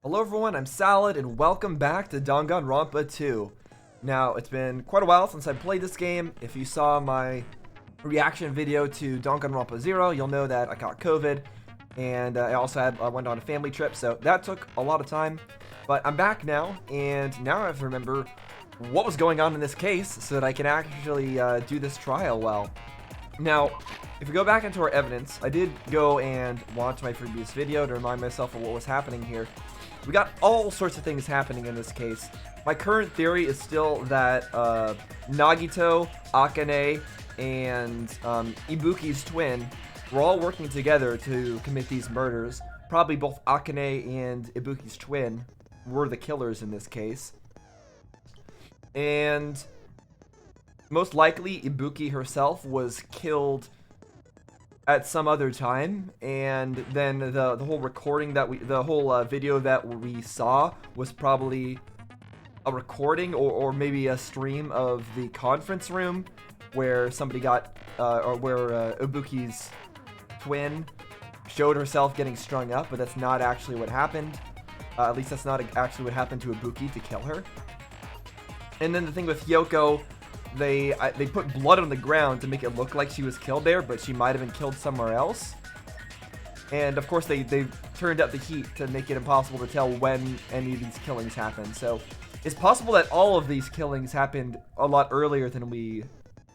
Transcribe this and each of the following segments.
Hello everyone, I'm Salad, and welcome back to Danganronpa 2. Now, it's been quite a while since I played this game. If you saw my reaction video to Danganronpa 0, you'll know that I caught COVID, and I went on a family trip, so that took a lot of time. But I'm back now, and now I have to remember what was going on in this case so that I can actually do this trial well. Now, if we go back into our evidence, I did go and watch my previous video to remind myself of what was happening here. We got all sorts of things happening in this case. My current theory is still that Nagito, Akane, and Ibuki's twin were all working together to commit these murders. Probably both Akane and Ibuki's twin were the killers in this case. And most likely, Ibuki herself was killed at some other time, and then the whole recording that the whole video that we saw was probably a recording or maybe a stream of the conference room where somebody got or where Ibuki's twin showed herself getting strung up, but that's not actually what happened. At least that's not actually what happened to Ibuki to kill her. And then the thing with Hiyoko, they put blood on the ground to make it look like she was killed there, but she might have been killed somewhere else. And of course they turned up the heat to make it impossible to tell when any of these killings happened. So it's possible that all of these killings happened a lot earlier than we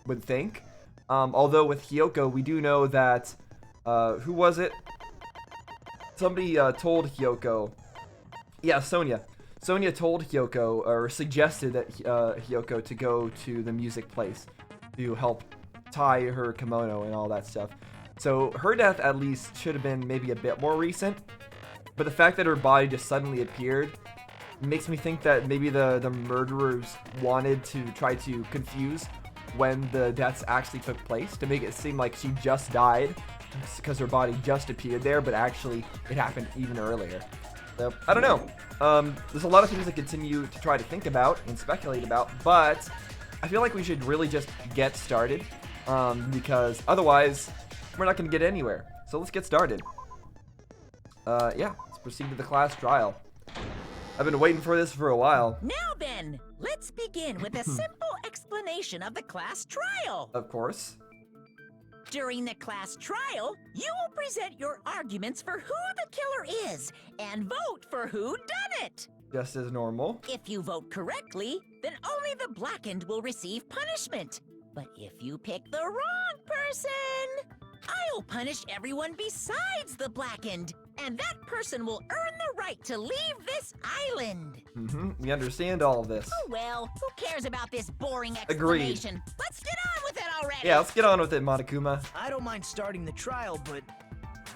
would think. Although with Hiyoko, we do know that, who was it? Somebody told Hiyoko, yeah, Sonia. Sonia told Hiyoko, or suggested that Hiyoko to go to the music place to help tie her kimono and all that stuff. So her death at least should have been maybe a bit more recent, but the fact that her body just suddenly appeared makes me think that maybe the murderers wanted to try to confuse when the deaths actually took place to make it seem like she just died because her body just appeared there, but actually it happened even earlier. So, I don't know. There's a lot of things to continue to try to think about and speculate about, but I feel like we should really just get started, because otherwise we're not going to get anywhere. So let's get started. Yeah, let's proceed to the class trial. I've been waiting for this for a while. Now then, let's begin with a simple explanation of the class trial. Of course. During the class trial, you will present your arguments for who the killer is and vote for who done it. Just as normal. If you vote correctly, then only the blackened will receive punishment. But if you pick the wrong person, I'll punish everyone besides the blackened, and that person will earn the right to leave this island. We understand all of this. Oh well, who cares about this boring Agreed. explanation? Let's get on with it already. Yeah, let's get on with it, Monokuma. I don't mind starting the trial, but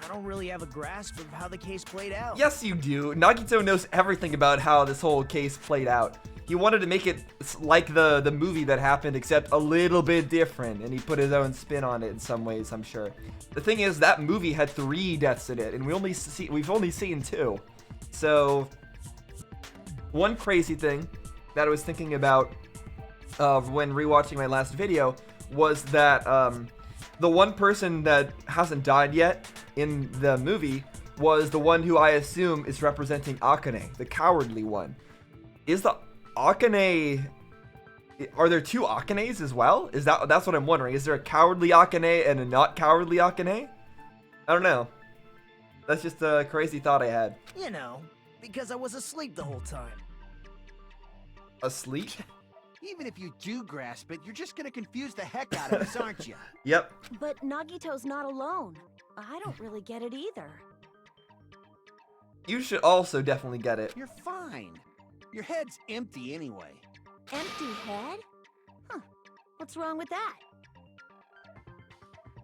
I don't really have a grasp of how the case played out. Yes, you do. Nagito knows everything about how this whole case played out. He wanted to make it like the movie that happened, except a little bit different, and he put his own spin on it in some ways, I'm sure. The thing is, that movie had 3 deaths in it, and we've only seen 2. So, one crazy thing that I was thinking about when rewatching my last video was that the one person that hasn't died yet in the movie was the one who I assume is representing Akane, the cowardly one. Is the Akane... Are there 2 Akanes as well? That's what I'm wondering. Is there a cowardly Akane and a not cowardly Akane? I don't know. That's just a crazy thought I had. You know, because I was asleep the whole time. Asleep? Even if you do grasp it, you're just gonna confuse the heck out of us, aren't you? Yep. But Nagito's not alone. I don't really get it either. You should also definitely get it. You're fine. Your head's empty anyway. Empty head? Huh. What's wrong with that?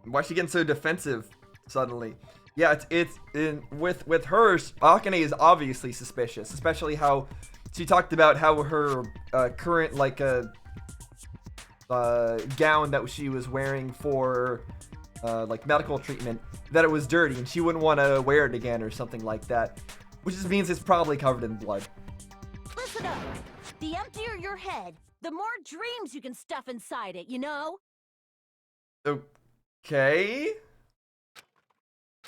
Why is she getting so defensive suddenly? Yeah, with her, Akane is obviously suspicious, especially how she talked about how her current gown that she was wearing for like medical treatment, that it was dirty and she wouldn't want to wear it again or something like that, which just means it's probably covered in blood. Listen up. The emptier your head, the more dreams you can stuff inside it, you know? Okay.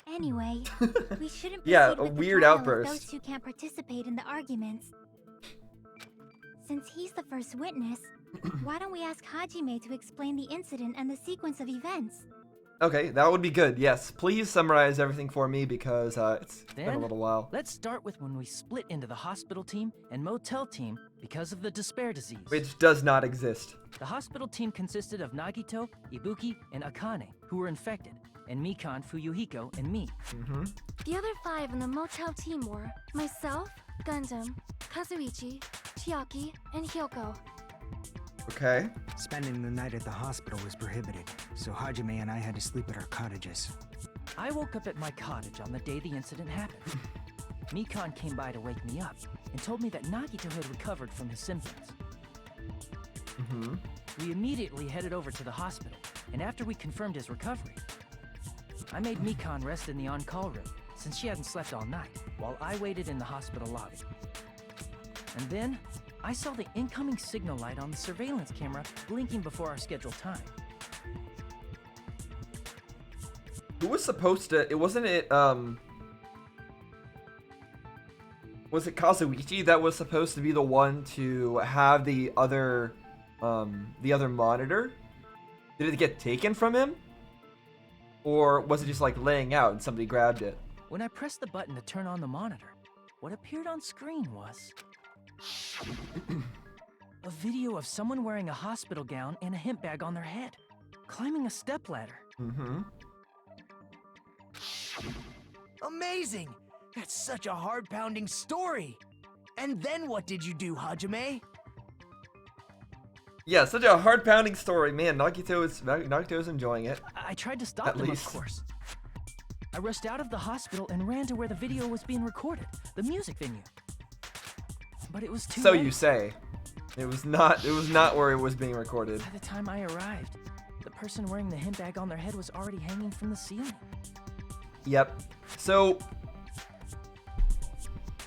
Anyway, we shouldn't Yeah, proceed a with the weird trial if outburst. those two can't participate in the arguments. Since he's the first witness, why don't we ask Hajime to explain the incident and the sequence of events? Okay, that would be good. Yes, please summarize everything for me because it's been a Then, little while. Let's start with when we split into the hospital team and motel team because of the despair disease. Which does not exist. The hospital team consisted of Nagito, Ibuki, and Akane, who were infected, and Mikan, Fuyuhiko, and me. The other 5 in the motel team were myself, Gundam, Kazuichi, Chiaki, and Hiyoko. Okay. Spending the night at the hospital was prohibited, so Hajime and I had to sleep at our cottages. I woke up at my cottage on the day the incident happened. Mikan came by to wake me up and told me that Nagito had recovered from his symptoms. We immediately headed over to the hospital, and after we confirmed his recovery, I made Mikan rest in the on-call room, since she hadn't slept all night, while I waited in the hospital lobby. And then, I saw the incoming signal light on the surveillance camera blinking before our scheduled time. Who was supposed to? Was it Kazuichi that was supposed to be the one to have the other monitor? Did it get taken from him? Or was it just like laying out and somebody grabbed it? When I pressed the button to turn on the monitor, what appeared on screen was a video of someone wearing a hospital gown and a hemp bag on their head, climbing a stepladder. Amazing! That's such a heart-pounding story! And then what did you do, Hajime? Yeah, such a heart-pounding story. Man, Nagito is enjoying it. I tried to stop At them, least. of course. I rushed out of the hospital and ran to where the video was being recorded, the music venue. But it was too So late. you say. It was not where it was being recorded. By the time I arrived, the person wearing the hemp bag on their head was already hanging from the ceiling. Yep. So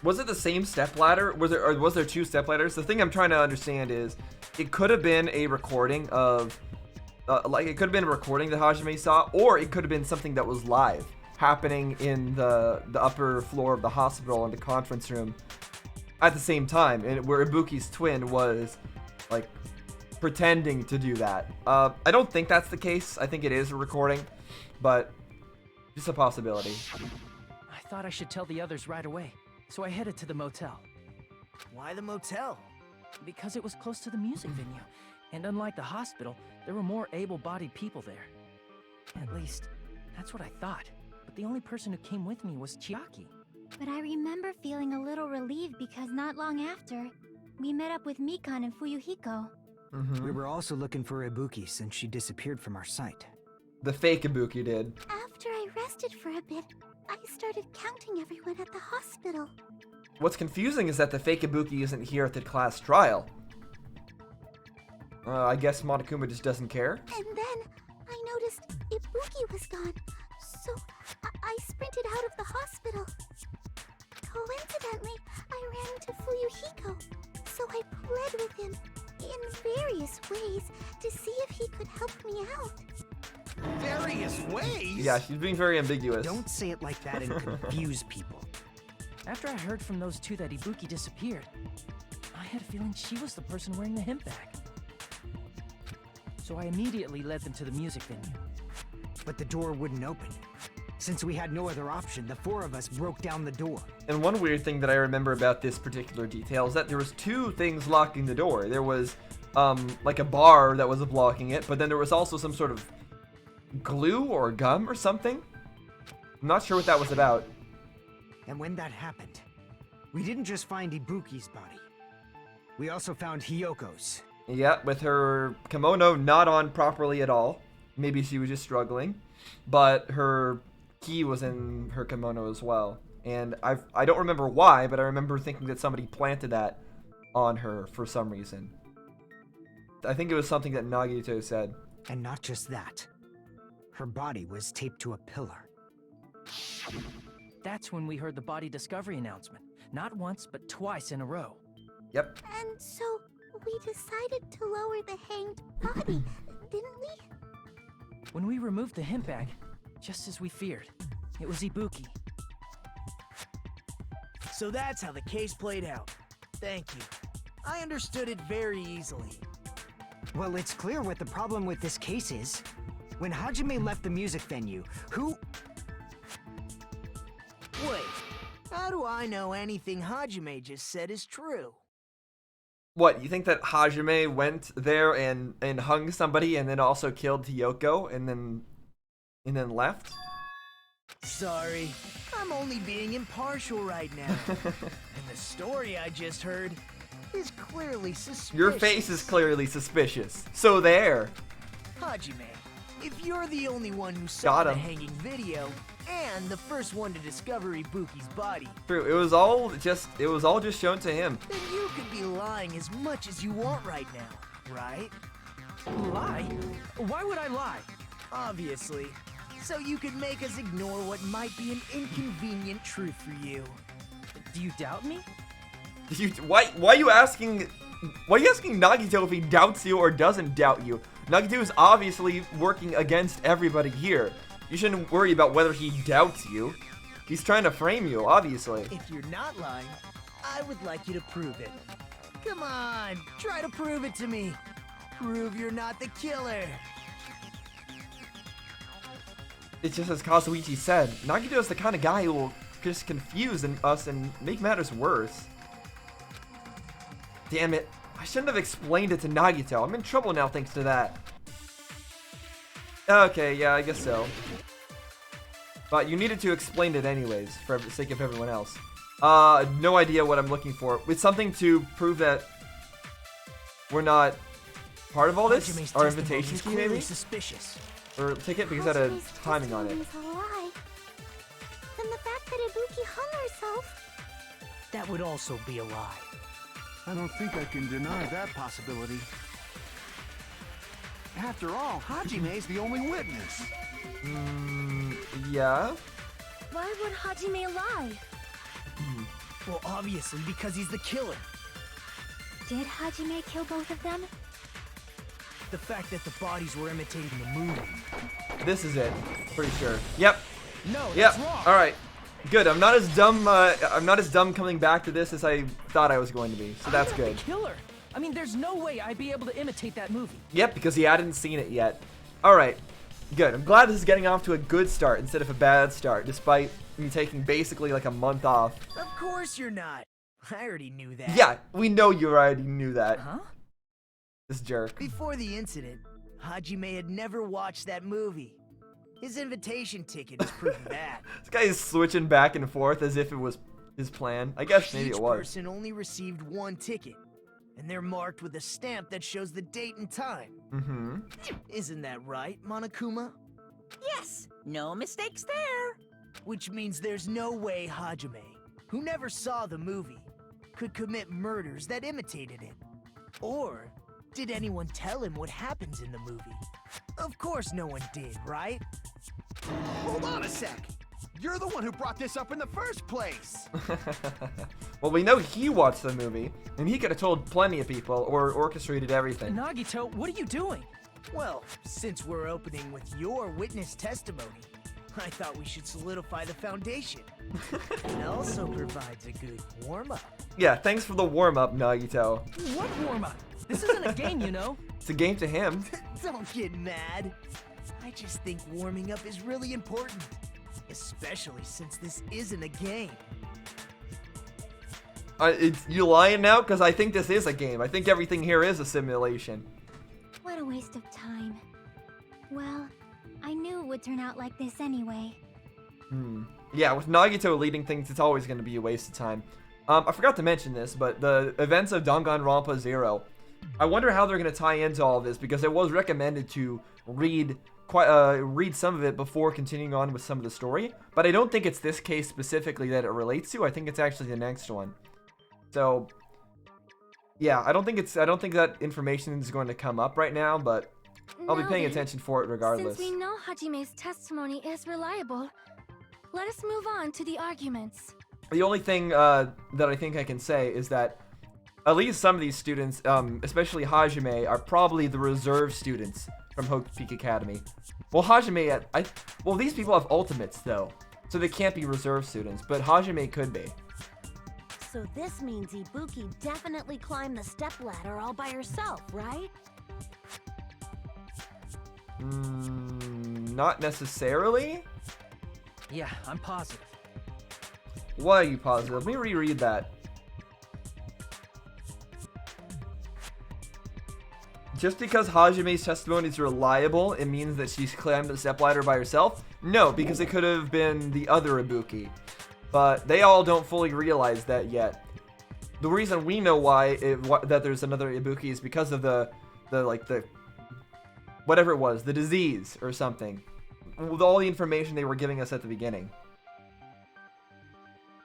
was it the same stepladder? Was there 2 stepladders? The thing I'm trying to understand is it could have been a recording of it could have been a recording that Hajime saw, or it could have been something that was live happening in the upper floor of the hospital in the conference room at the same time, and where Ibuki's twin was like pretending to do that. I don't think that's the case. I think it is a recording, but just a possibility. I thought I should tell the others right away, so I headed to the motel. Why the motel? Because it was close to the music venue, and unlike the hospital, there were more able-bodied people there. At least, that's what I thought. But the only person who came with me was Chiaki. But I remember feeling a little relieved because not long after, we met up with Mikan and Fuyuhiko. We were also looking for Ibuki since she disappeared from our site. The fake Ibuki did. After I rested for a bit, I started counting everyone at the hospital. What's confusing is that the fake Ibuki isn't here at the class trial. I guess Monokuma just doesn't care. And then I noticed Ibuki was gone, so I sprinted out of the hospital. Coincidentally, I ran into Fuyuhiko, so I pled with him in various ways to see if he could help me out. Various ways? Yeah, she's being very ambiguous. Don't say it like that and confuse people. After I heard from those 2 that Ibuki disappeared, I had a feeling she was the person wearing the hemp bag. So I immediately led them to the music venue. But the door wouldn't open. Since we had no other option, the 4 of us broke down the door. And one weird thing that I remember about this particular detail is that there was 2 things locking the door. There was like a bar that was blocking it, but then there was also some sort of glue or gum or something. I'm not sure what that was about. And when that happened, we didn't just find Ibuki's body. We also found Hiyoko's. Yeah, with her kimono not on properly at all. Maybe she was just struggling. But her key was in her kimono as well. And I don't remember why, but I remember thinking that somebody planted that on her for some reason. I think it was something that Nagito said. And not just that. Her body was taped to a pillar. That's when we heard the body discovery announcement. Not once, but twice in a row. Yep. And so we decided to lower the hanged body, didn't we? When we removed the hemp bag, just as we feared, It was Ibuki. So that's how the case played out. Thank you. I understood it very easily. Well, it's clear what the problem with this case is. When Hajime left the music venue, who... Wait, how do I know anything Hajime just said is true? What, you think that Hajime went there and hung somebody and then also killed Hiyoko and then left? Sorry, I'm only being impartial right now. And the story I just heard is clearly suspicious. Your face is clearly suspicious. So there. Hajime, if you're the only one who saw Got the him. hanging video and the first one to discover Ibuki's body, True. It was all just shown to him. then you could be lying as much as you want right now, right? Lie? Why would I lie? Obviously. So you could make us ignore what might be an inconvenient truth for you. Do you doubt me? Why are you asking Nagito if he doubts you or doesn't doubt you? Nagito is obviously working against everybody here. You shouldn't worry about whether he doubts you. He's trying to frame you, obviously. If you're not lying, I would like you to prove it. Come on, try to prove it to me. Prove you're not the killer. It's just as Kazuichi said, Nagito is the kind of guy who will just confuse us and make matters worse. Damn it. I shouldn't have explained it to Nagito. I'm in trouble now thanks to that. Okay, yeah, I guess so. But you needed to explain it anyways, for the sake of everyone else. No idea what I'm looking for. It's something to prove that we're not part of all this? Hajime's Our testimony invitation is key, clearly maybe? suspicious. Or ticket, because it had a Hajime's timing on it. testimony is a lie. Then the fact that Ibuki hung herself... That would also be a lie. I don't think I can deny that possibility. After all, Hajime's the only witness. Yeah? Why would Hajime lie? Well, obviously because he's the killer. Did Hajime kill both of them? The fact that the bodies were imitating the movie. This is it. Pretty sure. Yep. No, Yep. that's wrong. All right. Good. I'm not as dumb coming back to this as I thought I was going to be. So that's I'm not good. the killer. I mean, there's no way I'd be able to imitate that movie. Yep, because he hadn't seen it yet. All right. Good. I'm glad this is getting off to a good start instead of a bad start, despite me taking basically like a month off. Of course you're not. I already knew that. Yeah, we know you already knew that. Huh? This jerk. Before the incident, Hajime had never watched that movie. His invitation ticket is proof of that. This guy is switching back and forth as if it was his plan. I guess maybe Each it was. person only received one ticket, and they're marked with a stamp that shows the date and time. Mm-hmm. Isn't that right, Monokuma? Yes, no mistakes there. Which means there's no way Hajime, who never saw the movie, could commit murders that imitated it. Or did anyone tell him what happens in the movie? Of course no one did, right? Hold on a sec. You're the one who brought this up in the first place. Well, we know he watched the movie, and he could have told plenty of people or orchestrated everything. Nagito, what are you doing? Well, since we're opening with your witness testimony, I thought we should solidify the foundation. It also provides a good warm-up. Yeah, thanks for the warm-up, Nagito. What warm-up? This isn't a game, you know. It's a game to him. Don't get mad. I just think warming up is really important. Especially since this isn't a game. You lying now? Because I think this is a game. I think everything here is a simulation. What a waste of time. Well, I knew it would turn out like this anyway. Yeah, with Nagito leading things, it's always going to be a waste of time. I forgot to mention this, but the events of Danganronpa 0, I wonder how they're going to tie into all of this, because it was recommended to read some of it before continuing on with some of the story, but I don't think it's this case specifically that it relates to. I think it's actually the next one. So, yeah, I don't think that information is going to come up right now, but I'll be paying attention for it regardless. Since we know Hajime's testimony is reliable, let us move on to the arguments. The only thing that I think I can say is that at least some of these students, especially Hajime, are probably the reserve students from Hope Peak Academy. Well, Hajime, well, these people have ultimates, though. So they can't be reserve students, but Hajime could be. So this means Ibuki definitely climbed the stepladder all by herself, right? Not necessarily? Yeah, I'm positive. Why are you positive? Let me reread that. Just because Hajime's testimony is reliable, it means that she's climbed the stepladder by herself? No, because it could have been the other Ibuki. But they all don't fully realize that yet. The reason we know that there's another Ibuki is because of the whatever it was, the disease or something. With all the information they were giving us at the beginning.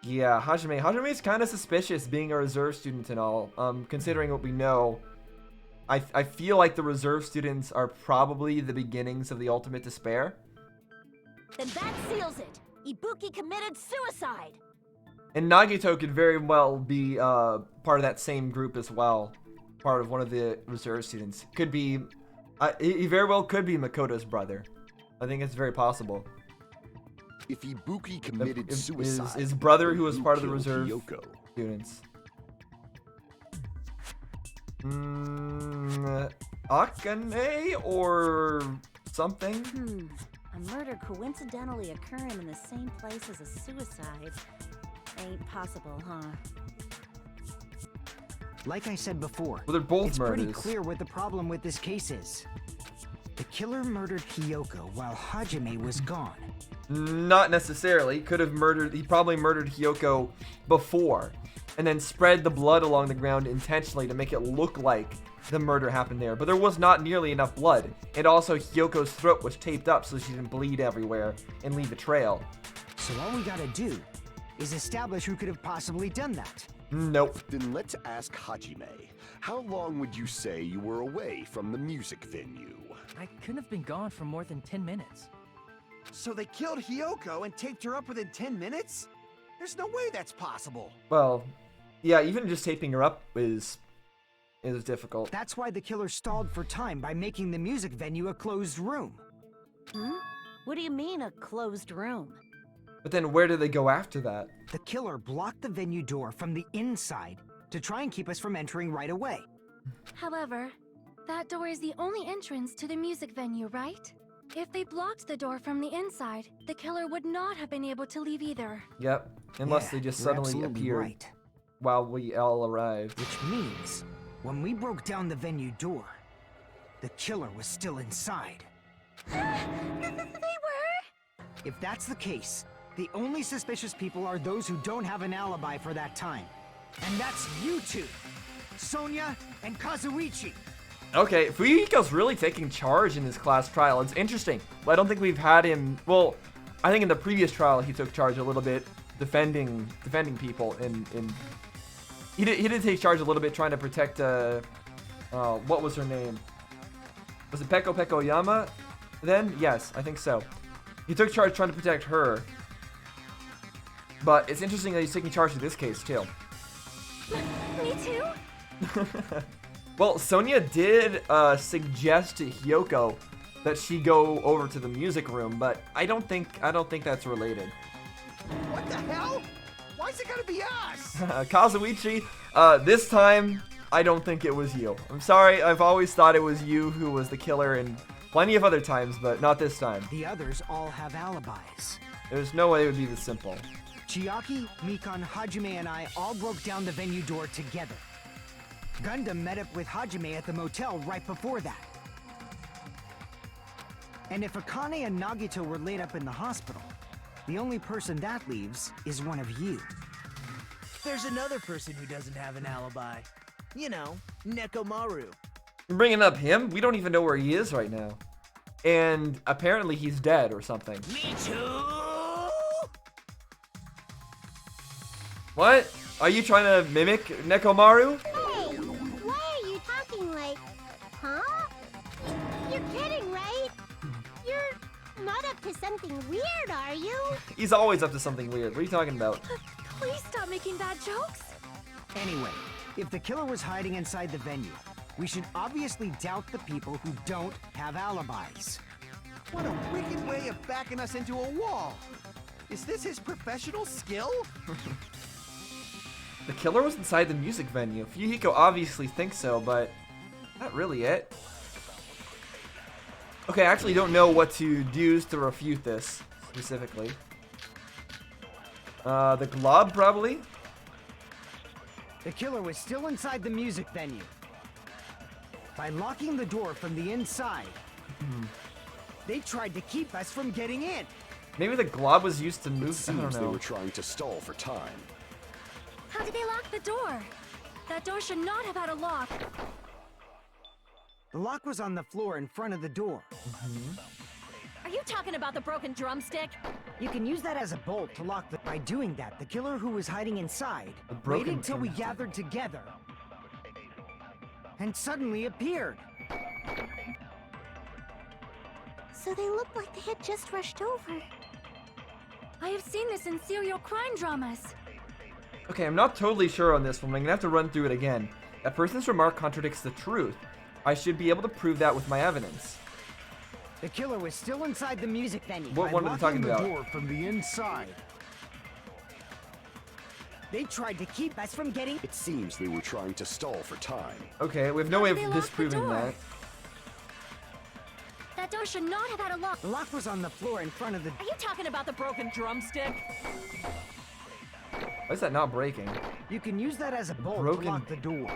Yeah, Hajime's kind of suspicious being a reserve student and all. Considering what we know, I feel like the reserve students are probably the beginnings of the ultimate despair. Then that seals it. Ibuki committed suicide. And Nagito could very well be part of that same group as well. Part of one of the reserve students. Could be, he very well could be Makoto's brother. I think it's very possible. If Ibuki committed suicide, his brother, who was part of the killed reserve Hiyoko. students. Akane or something? A murder coincidentally occurring in the same place as a suicide. Ain't possible, huh? Like I said before, Well, they're both it's murders. pretty clear what the problem with this case is. The killer murdered Hiyoko while Hajime was gone. Not necessarily. He probably murdered Hiyoko before, and then spread the blood along the ground intentionally to make it look like the murder happened there. But there was not nearly enough blood. And also, Hiyoko's throat was taped up so she didn't bleed everywhere and leave a trail. So all we gotta do is establish who could have possibly done that. Nope. Then let's ask Hajime. How long would you say you were away from the music venue? I couldn't have been gone for more than 10 minutes. So they killed Hiyoko and taped her up within 10 minutes? There's no way that's possible. Well, yeah, even just taping her up is difficult. That's why the killer stalled for time by making the music venue a closed room. What do you mean, a closed room? But then where do they go after that? The killer blocked the venue door from the inside to try and keep us from entering right away. However, that door is the only entrance to the music venue, right? If they blocked the door from the inside, the killer would not have been able to leave either. Yep. Unless Yeah, they just you're suddenly absolutely appeared right. while we all arrived. Which means, when we broke down the venue door, the killer was still inside. They were? If that's the case, the only suspicious people are those who don't have an alibi for that time. And that's you two, Sonia and Kazuichi. Okay, Fuyuhiko's really taking charge in this class trial. It's interesting. I don't think we've had him. Well, I think in the previous trial he took charge a little bit, defending people. He did take charge a little bit, trying to protect. What was her name? Was it Peko Yama? Then yes, I think so. He took charge trying to protect her. But it's interesting that he's taking charge in this case too. Me too? Well, Sonia did suggest to Hiyoko that she go over to the music room, but I don't think that's related. What the hell? Why's it gotta be us? Kazuichi, this time I don't think it was you. I'm sorry, I've always thought it was you who was the killer, and plenty of other times, but not this time. The others all have alibis. There's no way it would be this simple. Chiaki, Mikan, Hajime, and I all broke down the venue door together. Gundam met up with Hajime at the motel right before that. And if Akane and Nagito were laid up in the hospital, the only person that leaves is one of you. There's another person who doesn't have an alibi. You know, Nekomaru. You're bringing up him? We don't even know where he is right now. And apparently he's dead or something. Me too! What? Are you trying to mimic Nekomaru? Hey, why are you talking like, huh? You're kidding, right? You're not up to something weird, are you? He's always up to something weird. What are you talking about? Please stop making bad jokes. Anyway, if the killer was hiding inside the venue, we should obviously doubt the people who don't have alibis. What a wicked way of backing us into a wall. Is this his professional skill? The killer was inside the music venue. Hiyoko obviously thinks so, but not really it. Okay, I actually don't know what to use to refute this specifically. The glob probably? The killer was still inside the music venue. By locking the door from the inside, they tried to keep us from getting in. Maybe the glob was used to move. It I don't seems they know. were trying to stall for time. How did they lock the door? That door should not have had a lock. The lock was on the floor in front of the door. Are you talking about the broken drumstick? You can use that as a bolt to lock the... By doing that, the killer who was hiding inside A broken waited till we drumstick. gathered together and suddenly appeared. So they looked like they had just rushed over. I have seen this in serial crime dramas. Okay, I'm not totally sure on this one. I'm gonna have to run through it again. That person's remark contradicts the truth. I should be able to prove that with my evidence. The killer was still inside the music venue. What by one are they talking locking about? the door from the inside. They tried to keep us from getting... It seems they were trying to stall for time. Okay, we have no way How of did they lock the disproving door? that. That door should not have had a lock. The lock was on the floor in front of the... Are you talking about the broken drumstick? Why is that not breaking? You can use that as a bolt Broken- to lock the door.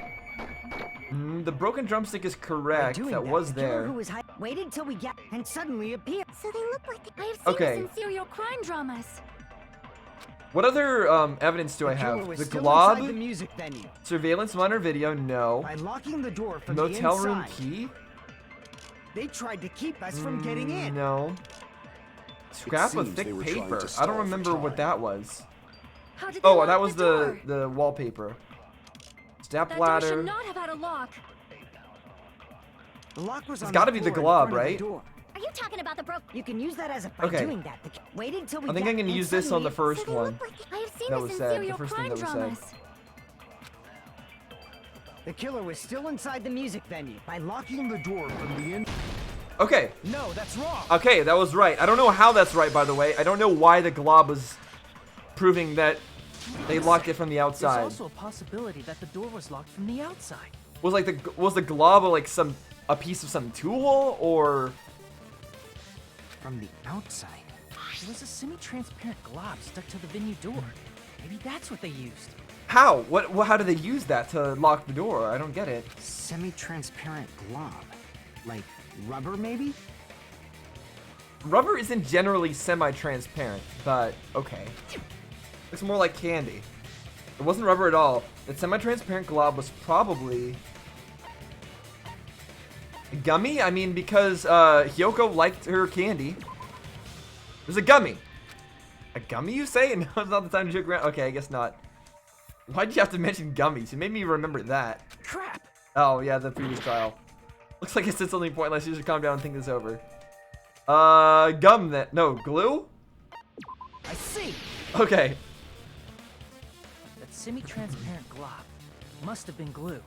The broken drumstick is By correct. doing That was the killer there. who was waited till we get and suddenly appeared. So they looked like I have seen Okay. this in serial crime dramas. What other evidence do I The killer have? was The still glob? inside the music venue. Surveillance monitor video? No. By locking the door from Motel the room inside, key? they tried to keep us from getting in. No. Scrap of seems they thick were trying paper. to I stall don't for remember what time. that was. How did they Oh, lock that was door? the wallpaper. Step That door ladder. should not have had a lock. The lock was It's on gotta the be the floor in glob, front of the right? door. Are you talking about the You can use that as a... By Okay. doing that, waited till we I think get I'm gonna and use this on the suddenly- first they one. looked like I have seen That this was in said, the serial first thing crime that was said. dramas. The killer was still inside the music venue. By locking the door from the in... Okay. No, that's wrong. Okay, that was right. I don't know how that's right, by the way. I don't know why the glob was proving that they locked it from the There's outside. also a possibility that the door was locked from the outside. Was the glob like a piece of some tool or? From the outside. There was a semi-transparent glob stuck to the venue door. Maybe that's what they used. How? How do they use that to lock the door? I don't get it. Semi-transparent glob. Like rubber, maybe? Rubber isn't generally semi-transparent, but okay. Looks more like candy. It wasn't rubber at all. That semi-transparent glob was probably gummy? I mean, because Hiyoko liked her candy. It was a gummy. A gummy, you say? No, it's not the time to joke around. Okay, I guess not. Why'd you have to mention gummies? You made me remember that. Crap! Oh, yeah, the previous trial. Looks like I said something pointless. You should calm down and think this over. Gum that. No, glue? I see. Okay. That semi-transparent glob must have been glue.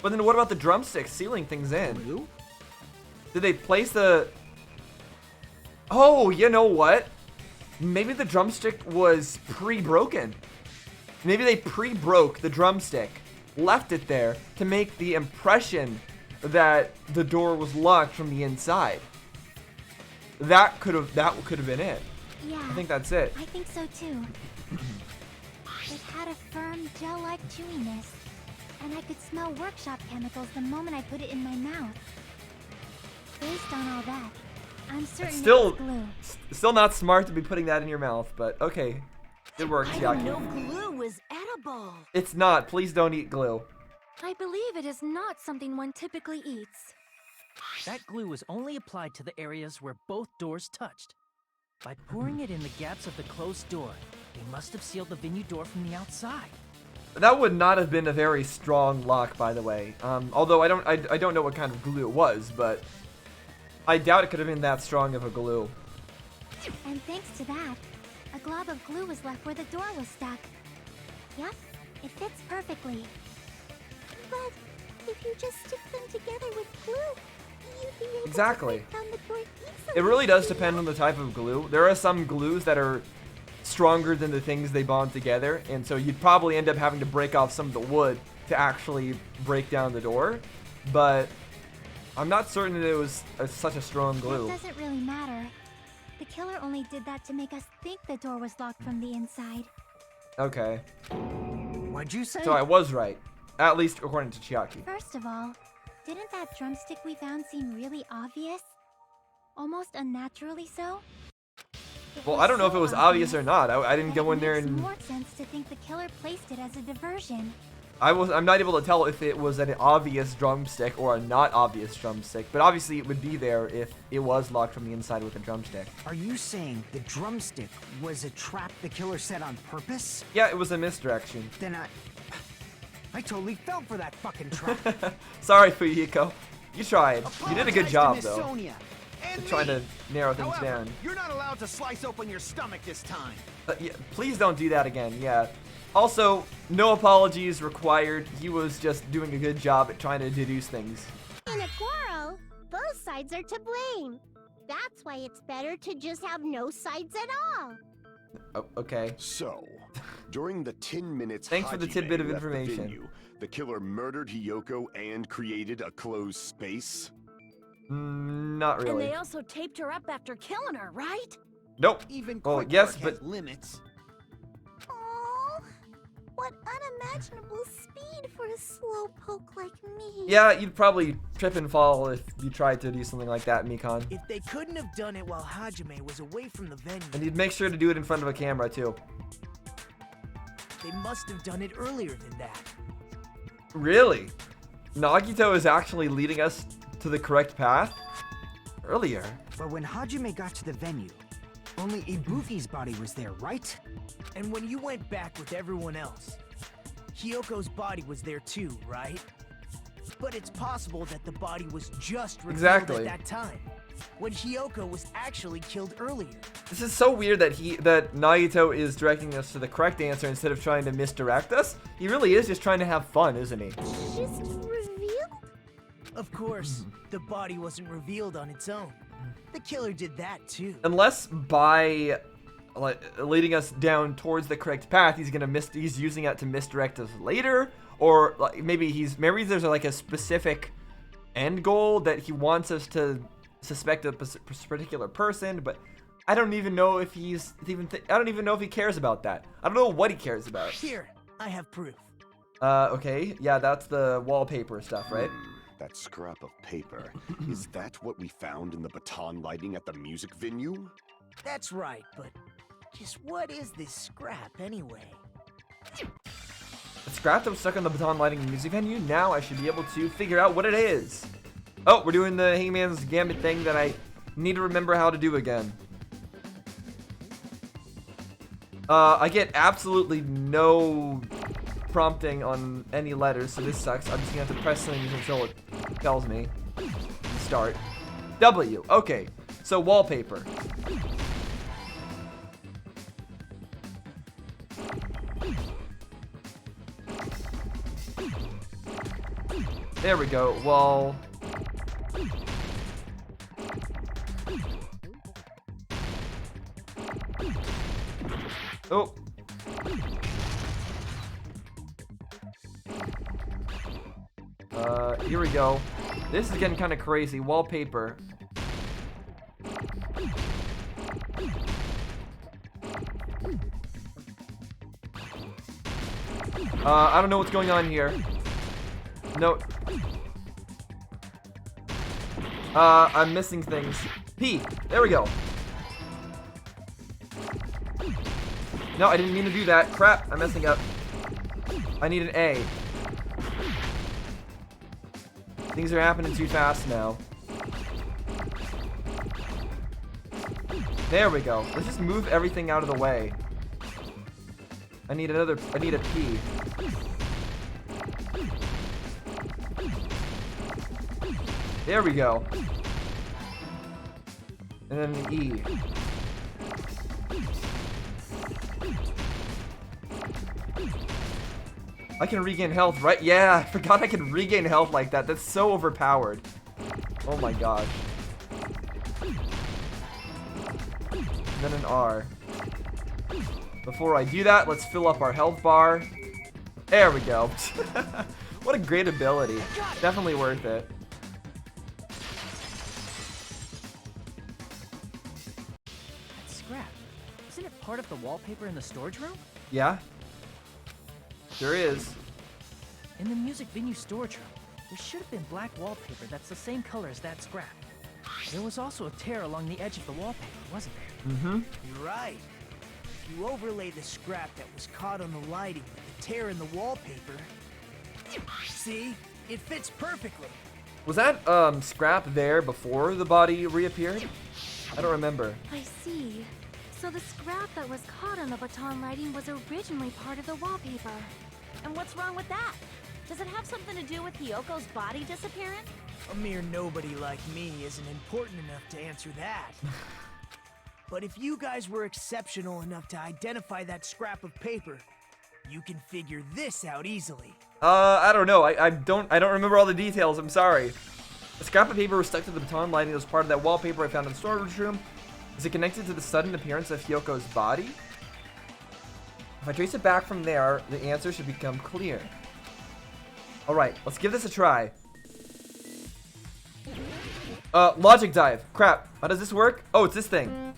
But then what about the drumsticks sealing things in? Glue? Did they place the... Oh, you know what? Maybe the drumstick was pre-broken. Maybe they pre-broke the drumstick, left it there to make the impression that the door was locked from the inside. That could have been it. Yeah, I think that's it. I think so too. It had a firm, gel-like chewiness, and I could smell workshop chemicals the moment I put it in my mouth. Based on all that, I'm certain Still, it was glue. still not smart to be putting that in your mouth, but okay. It works, I didn't Yaki. know glue was edible. It's not. Please don't eat glue. I believe it is not something one typically eats. That glue was only applied to the areas where both doors touched. By pouring it in the gaps of the closed door, they must have sealed the venue door from the outside. That would not have been a very strong lock, by the way. Although I don't know what kind of glue it was, but I doubt it could have been that strong of a glue. And thanks to that, a glob of glue was left where the door was stuck. Yep, it fits perfectly. But if you just stick them together with glue, you'd be able Exactly. to break down the door easily. It really does depend on the type of glue. There are some glues that are stronger than the things they bond together, and so you'd probably end up having to break off some of the wood to actually break down the door. But I'm not certain that it was such a strong glue. That doesn't really matter. The killer only did that to make us think the door was locked from the inside. Okay. What'd you say? So I was right. At least according to Chiaki. First of all, didn't that drumstick we found seem really obvious? Almost unnaturally so? Well, I don't know if it was obvious or not. I didn't go in there It makes and more sense to think the killer placed it as a diversion. I'm not able to tell if it was an obvious drumstick or a not obvious drumstick, but obviously it would be there if it was locked from the inside with a drumstick. Are you saying the drumstick was a trap the killer set on purpose? Yeah, it was a misdirection. Then I totally fell for that fucking trap. Sorry, Hiyoko. You tried. You did a good Apologize job, to Miss though. Sonia and Trying me. to narrow things However, down. you're not allowed to slice open your stomach this time. Yeah, please don't do that again, yeah. Also, no apologies required. He was just doing a good job at trying to deduce things. In a quarrel, both sides are to blame. That's why it's better to just have no sides at all. Oh, okay. So, during the 10 minutes Thanks for the Hajime tidbit of left the information. venue, the killer murdered Hiyoko and created a closed space? Not And really. they also taped her up after killing her, right? Nope. Even Well, quick yes, work has but limits. Oh, what unimaginable speed for a slowpoke like me. yeah, you'd probably trip and fall if you tried to do something like that, Mikon. If they couldn't have done it while Hajime was away from the venue, And you'd make sure to do it in front of a camera, too. they must have done it earlier than that. Really? Nagito is actually leading us to the correct path? Earlier? But when Hajime got to the venue, only Ibuki's body was there, right? And when you went back with everyone else, Hiyoko's body was there too, right? But it's possible that the body was just revealed Exactly. at that time, when Hiyoko was actually killed earlier. This is so weird that Nagito is directing us to the correct answer instead of trying to misdirect us. He really is just trying to have fun, isn't he? Just revealed? Of course, the body wasn't revealed on its own. The killer did that too. Unless by leading us down towards the correct path, he's using it to misdirect us later, or maybe there's like a specific end goal that he wants us to suspect a particular person, but I don't even know if I don't even know if he cares about that. I don't know what he cares about. Here, I have proof. Okay, yeah, that's the wallpaper stuff, right? That scrap of paper. Is that what we found in the baton lighting at the music venue? That's right, but just what is this scrap anyway? The scrap that was stuck on the baton lighting music venue. Now I should be able to figure out what it is. Oh, we're doing the Hangman's Gambit thing that I need to remember how to do again. I get absolutely no prompting on any letters, so this sucks. I'm just gonna have to press things until it tells me. Start. W. Okay, so wallpaper. There we go. Well, oh. Here we go. This is getting kind of crazy. Wallpaper. I don't know what's going on here. No. I'm missing things. P. There we go. No, I didn't mean to do that. Crap, I'm messing up. I need an A. Things are happening too fast now. There we go. Let's just move everything out of the way. I need a P. There we go. And then an E. I can regain health, right? Yeah, I forgot I can regain health like that. That's so overpowered. Oh my gosh. And then an R. Before I do that, let's fill up our health bar. There we go. What a great ability. Definitely worth it. That scrap. Isn't it part of the wallpaper in the storage room? Yeah. Sure is. In the music venue storage room, there should have been black wallpaper that's the same color as that scrap. There was also a tear along the edge of the wallpaper, wasn't there? Mm-hmm. You're right. If you overlay the scrap that was caught on the lighting with the tear in the wallpaper, see? It fits perfectly. Was that scrap there before the body reappeared? I don't remember. I see. So the scrap that was caught on the baton lighting was originally part of the wallpaper. And what's wrong with that? Does it have something to do with Hiyoko's body disappearance? A mere nobody like me isn't important enough to answer that. But if you guys were exceptional enough to identify that scrap of paper, you can figure this out easily. I don't know. I don't remember all the details. I'm sorry. The scrap of paper was stuck to the baton lighting that was part of that wallpaper I found in the storage room. Is it connected to the sudden appearance of Hiyoko's body? If I trace it back from there, the answer should become clear. Alright, let's give this a try. Logic dive. Crap. How does this work? Oh, it's this thing.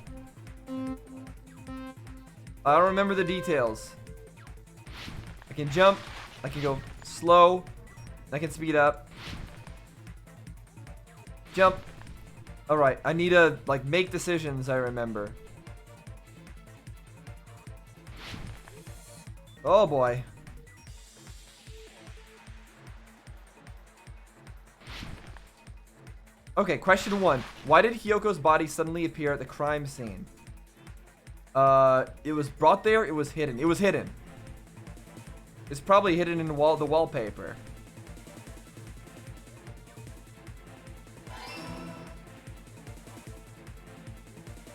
I don't remember the details. I can jump. I can go slow. I can speed up. Jump. Alright, I need to, like, make decisions, I remember. Oh, boy. Okay, question 1. Why did Hiyoko's body suddenly appear at the crime scene? It was brought there, it was hidden. It was hidden. It's probably hidden in the wallpaper.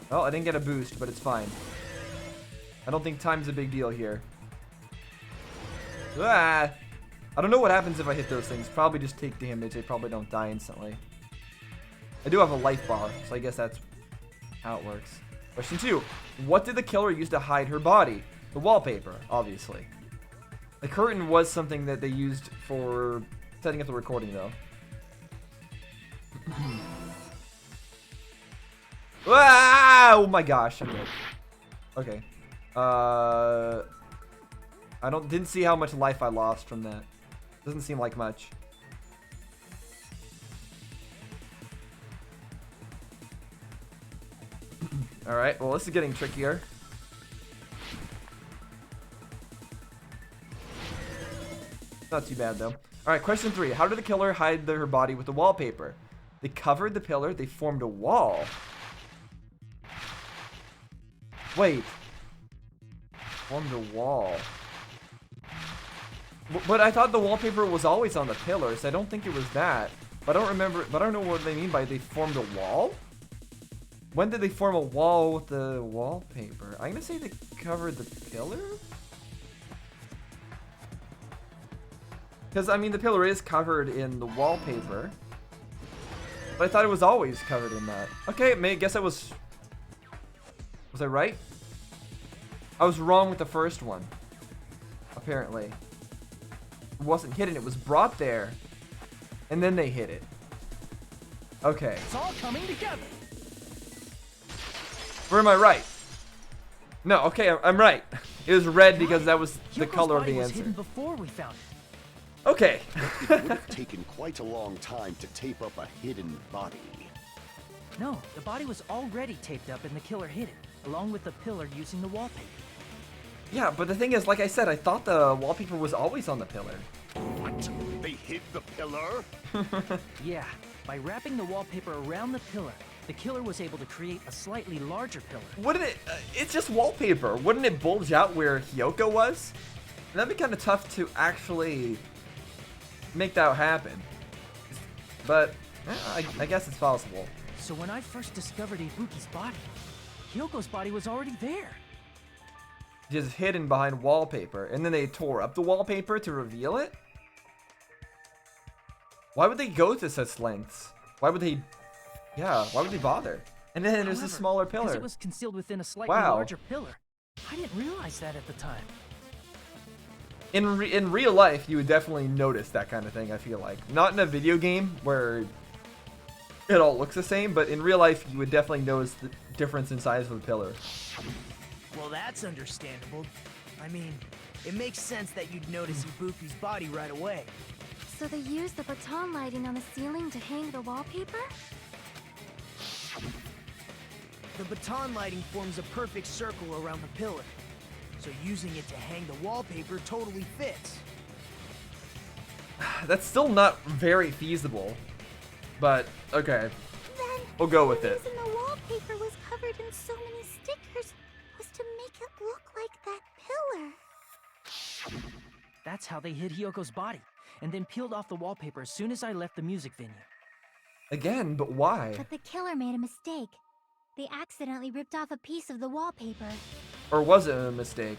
Oh, I didn't get a boost, but it's fine. I don't think time's a big deal here. Ah! I don't know what happens if I hit those things. Probably just take damage. They probably don't die instantly. I do have a life bar, so I guess that's how it works. Question 2. What did the killer use to hide her body? The wallpaper, obviously. The curtain was something that they used for setting up the recording, though. Ah! Oh my gosh. Okay. Okay. I didn't see how much life I lost from that. Doesn't seem like much. Alright, well, this is getting trickier. Not too bad, though. Alright, question 3. How did the killer hide her body with the wallpaper? They covered the pillar. They formed a wall. Wait. Formed a wall. But I thought the wallpaper was always on the pillars. I don't think it was that. But I don't remember. But I don't know what they mean by they formed a wall. When did they form a wall with the wallpaper? I'm gonna say they covered the pillar? Because, I mean, the pillar is covered in the wallpaper. But I thought it was always covered in that. Okay, I guess I was... Was I right? I was wrong with the first one. Apparently. It wasn't hidden, it was brought there. And then they hid it. Okay. It's all coming together. Where am I right? No, okay, I'm right. It was red because that was the color of the answer. Hidden before we found it. Okay. It would have taken quite a long time to tape up a hidden body. No, the body was already taped up and the killer hid it, along with the pillar using the wallpaper. Yeah, but the thing is, like I said, I thought the wallpaper was always on the pillar. What? They hid the pillar? Yeah, by wrapping the wallpaper around the pillar, the killer was able to create a slightly larger pillar. Wouldn't it? It's just wallpaper. Wouldn't it bulge out where Hiyoko was? That'd be kind of tough to actually make that happen. But I guess it's possible. So when I first discovered Ibuki's body, Hiyoko's body was already there. Just hidden behind wallpaper, and then they tore up the wallpaper to reveal it? Why would they go to such lengths? Why would they? Yeah, why would they bother? And then there's a However, smaller because pillar. it was concealed within a slightly Wow. larger pillar. I didn't realize that at the time. In real life, you would definitely notice that kind of thing, I feel like. Not in a video game where it all looks the same, but in real life, you would definitely notice the difference in size of the pillar. Well, that's understandable. I mean, it makes sense that you'd notice Ibuki's body right away. So they used the baton lighting on the ceiling to hang the wallpaper? The baton lighting forms a perfect circle around the pillar, so using it to hang the wallpaper totally fits. That's still not very feasible, but okay. Then We'll go with the it. reason the wallpaper was covered in so many stickers was to make it look like that pillar. That's how they hid Hiyoko's body, and then peeled off the wallpaper as soon as I left the music venue. Again, but why? But the killer made a mistake. They accidentally ripped off a piece of the wallpaper. Or was it a mistake?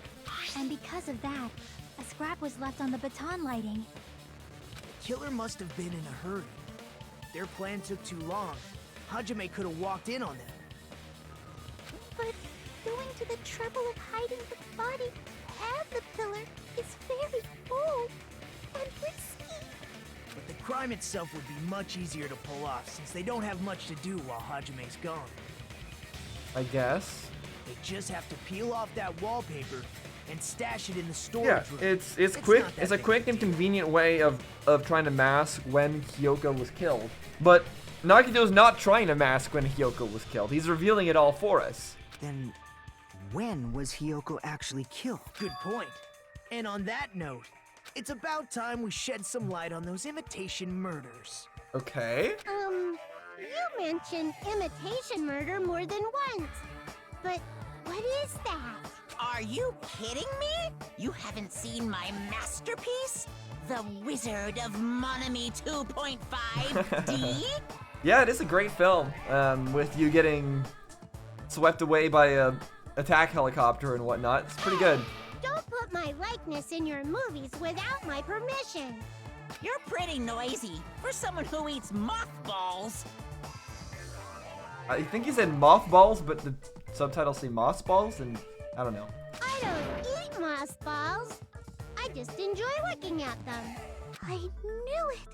And because of that, a scrap was left on the baton lighting. The killer must have been in a hurry. Their plan took too long. Hajime could have walked in on them. But going to the trouble of hiding the body and the pillar is very bold and risky. But the crime itself would be much easier to pull off since they don't have much to do while Hajime's gone. I guess. They just have to peel off that wallpaper and stash it in the storage Yeah, room. it's quick. not that It's a big quick of a and deal. convenient way of trying to mask when Hiyoko was killed. But Nagito's not trying to mask when Hiyoko was killed. He's revealing it all for us. Then, when was Hiyoko actually killed? Good point. And on that note, it's about time we shed some light on those imitation murders. Okay. You mentioned imitation murder more than once. But what is that? Are you kidding me? You haven't seen my masterpiece? The Wizard of Monami 2.5D? Yeah, it is a great film. With you getting swept away by a attack helicopter and whatnot. It's pretty good. Don't put my likeness in your movies without my permission. You're pretty noisy for someone who eats mothballs. I think he said mothballs, but the subtitles say mothballs, and I don't know. I don't eat mothballs. I just enjoy looking at them. I knew it.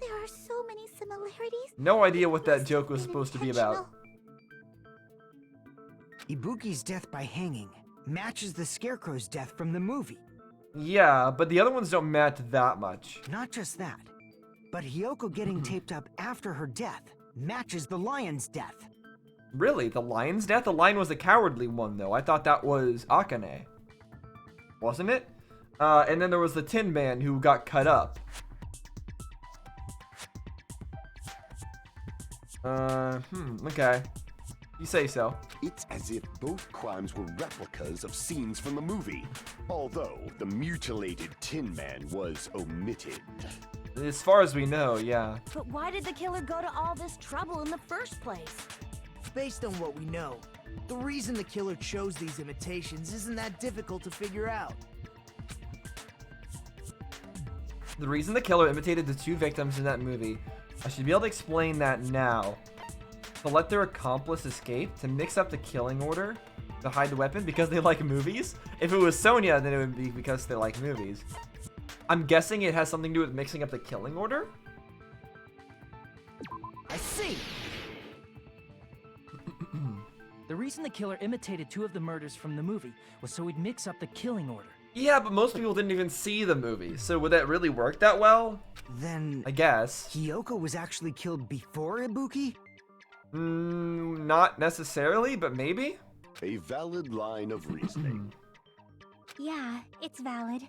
There are so many similarities. No idea what that joke was supposed to be about. Ibuki's death by hanging matches the Scarecrow's death from the movie. Yeah, but the other ones don't match that much. Not just that, but Hiyoko getting taped up after her death matches the lion's death. Really? The lion's death? The lion was the cowardly one, though. I thought that was Akane. Wasn't it? And then there was the Tin Man who got cut up. Okay. You say so. It's as if both crimes were replicas of scenes from the movie, although the mutilated Tin Man was omitted. As far as we know, yeah. But why did the killer go to all this trouble in the first place? Based on what we know, the reason the killer chose these imitations isn't that difficult to figure out. The reason the killer imitated the two victims in that movie, I should be able to explain that now. To let their accomplice escape, to mix up the killing order, to hide the weapon because they like movies? If it was Sonya, then it would be because they like movies. I'm guessing it has something to do with mixing up the killing order? I see! The reason the killer imitated two of the murders from the movie was so he'd mix up the killing order. Yeah, but most people didn't even see the movie, so would that really work that well? Then, I guess. Hiyoko was actually killed before Ibuki? Not necessarily, but maybe? A valid line of reasoning. Yeah, it's valid.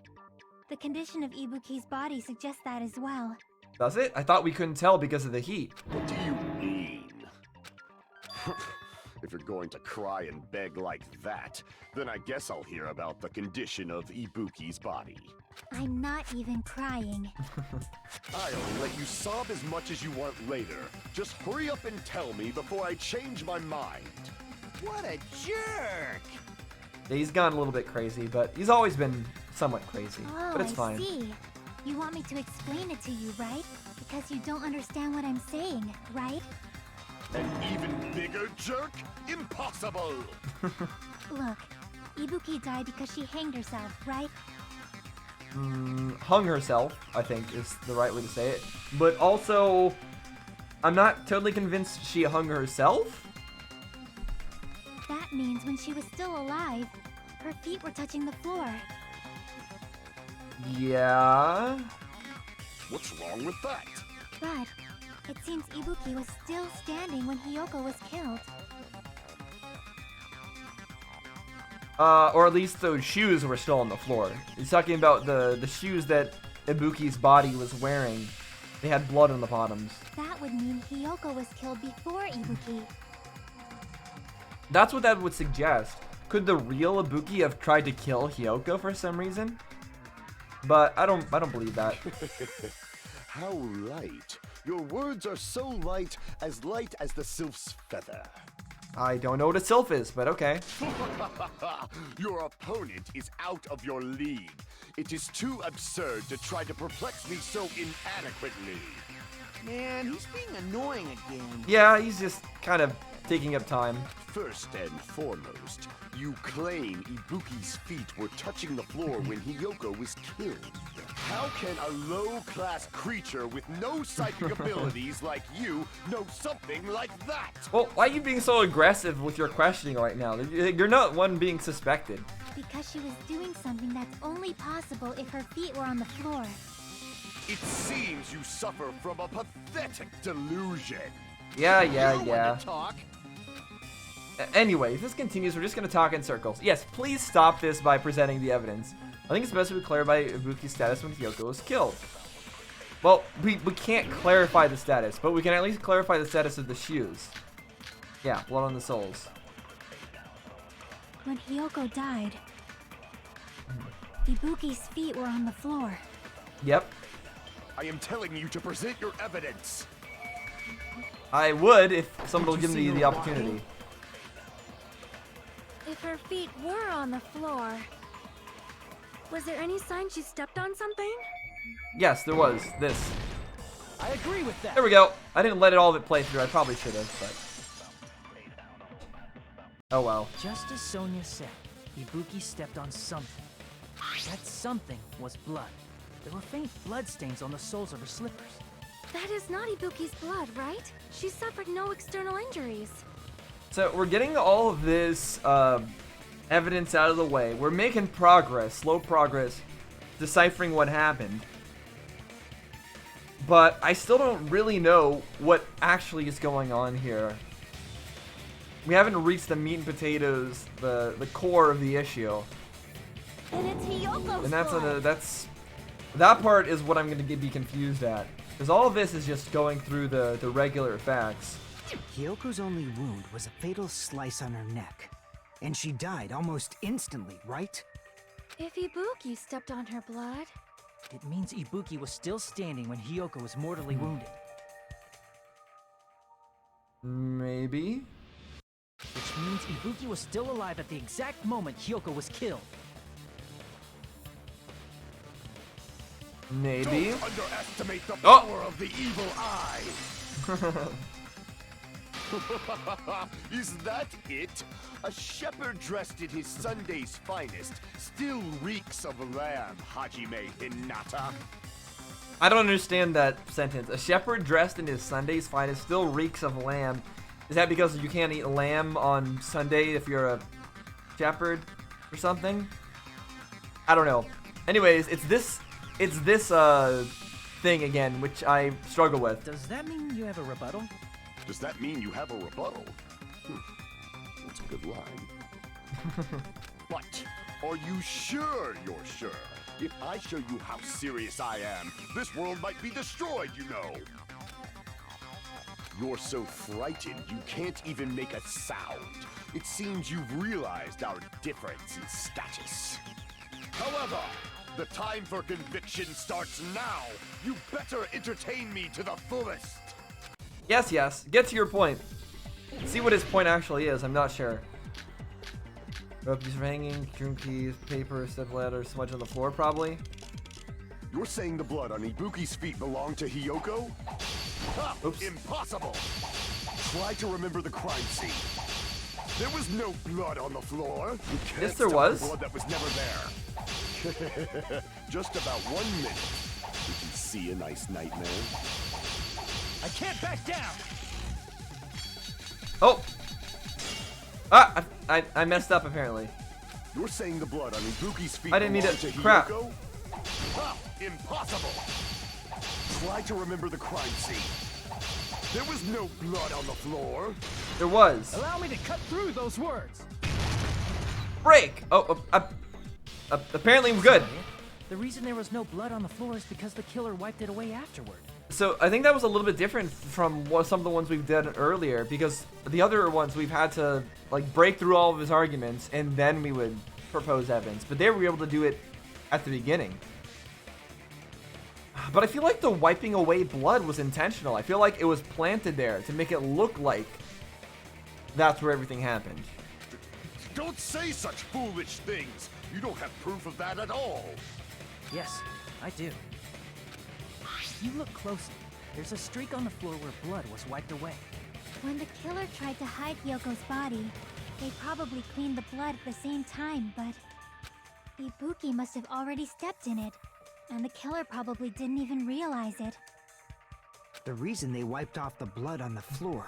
The condition of Ibuki's body suggests that as well. Does it? I thought we couldn't tell because of the heat. What do you mean? If you're going to cry and beg like that, then I guess I'll hear about the condition of Ibuki's body. I'm not even crying. I'll let you sob as much as you want later. Just hurry up and tell me before I change my mind. What a jerk! Yeah, he's gone a little bit crazy, but he's always been somewhat crazy. Oh, But it's fine. I see. You want me to explain it to you, right? Because you don't understand what I'm saying, right? An even bigger jerk? Impossible! Look, Ibuki died because she hanged herself, right? Hung herself, I think, is the right way to say it. But also, I'm not totally convinced she hung herself. That means when she was still alive, her feet were touching the floor. Yeah. What's wrong with that? But it seems Ibuki was still standing when Hiyoko was killed. Or at least those shoes were still on the floor. He's talking about the shoes that Ibuki's body was wearing. They had blood on the bottoms. That would mean Hiyoko was killed before Ibuki. That's what that would suggest. Could the real Ibuki have tried to kill Hiyoko for some reason? But I don't believe that. How light. Your words are so light as the sylph's feather. I don't know what a sylph is, but okay. Your opponent is out of your league. It is too absurd to try to perplex me so inadequately. Man, he's being annoying again. Yeah, he's just kind of taking up time. First and foremost, you claim Ibuki's feet were touching the floor when Hiyoko was killed. How can a low-class creature with no psychic abilities like you know something like that? Well, why are you being so aggressive with your questioning right now? You're not one being suspected. Because she was doing something that's only possible if her feet were on the floor. It seems you suffer from a pathetic delusion. Yeah. Talk. Anyway, if this continues, we're just going to talk in circles. Yes, please stop this by presenting the evidence. I think it's best if we clarify Ibuki's status when Hiyoko was killed. Well, we can't clarify the status, but we can at least clarify the status of the shoes. Yeah, blood on the soles. When Hiyoko died, Ibuki's feet were on the floor. Yep. I am telling you to present your evidence. I would if someone will give me the opportunity. If her feet were on the floor, was there any sign she stepped on something? Yes, there was. This. I agree with that. There we go. I didn't let all of it play through. I probably should have, but... Oh well. Just as Sonia said, Ibuki stepped on something. That something was blood. There were faint blood stains on the soles of her slippers. That is not Ibuki's blood, right? She suffered no external injuries. So we're getting all of this evidence out of the way. We're making progress, slow progress, deciphering what happened. But I still don't really know what actually is going on here. We haven't reached the meat and potatoes, the core of the issue. And it's Hiyoko's And blood. that part is what I'm going to be confused at. Because all of this is just going through the regular facts. Hiyoko's only wound was a fatal slice on her neck. And she died almost instantly, right? If Ibuki stepped on her blood, It means Ibuki was still standing when Hiyoko was mortally wounded. Maybe? Which means Ibuki was still alive at the exact moment Hiyoko was killed. Maybe? Don't underestimate the power of the evil eye. Is that it? A shepherd dressed in his Sunday's finest still reeks of lamb, Hajime Hinata. I don't understand that sentence. A shepherd dressed in his Sunday's finest still reeks of lamb. Is that because you can't eat lamb on Sunday if you're a shepherd or something? I don't know. Anyways, it's this thing again, which I struggle with. Does that mean you have a rebuttal? Does that mean you have a rebuttal? That's a good line. But are you sure you're sure? If I show you how serious I am, this world might be destroyed, you know. You're so frightened you can't even make a sound. It seems you've realized our difference in status. However, the time for conviction starts now. You better entertain me to the fullest. Yes. Get to your point. See what his point actually is. I'm not sure. Rope for hanging, room keys, paper, step ladder, smudge on the floor, probably. You're saying the blood on Ibuki's feet belonged to Hiyoko? Ha! Oops. Impossible! Try to remember the crime scene. There was no blood on the floor. You can't Yes, there stop was. the blood that was never there. Just about 1 minute. Did you see a nice nightmare? I can't back down! Oh! Ah! I messed up, apparently. You're saying the blood on Ibuki's feet I didn't mean belonged to- to crap. Hiyoko? Ha! Impossible! Try to remember the crime scene. There was no blood on the floor. There was. Allow me to cut through those words! Break! Apparently I'm good. The reason there was no blood on the floor is because the killer wiped it away afterward. So I think that was a little bit different from some of the ones we've done earlier, because the other ones we've had to like break through all of his arguments and then we would propose evidence, but they were able to do it at the beginning. But I feel like the wiping away blood was intentional. I feel like it was planted there to make it look like that's where everything happened. Don't say such foolish things. You don't have proof of that at all. Yes, I do. You look closely. There's a streak on the floor where blood was wiped away. When the killer tried to hide Hyoko's body, they probably cleaned the blood at the same time, but Ibuki must have already stepped in it, and the killer probably didn't even realize it. The reason they wiped off the blood on the floor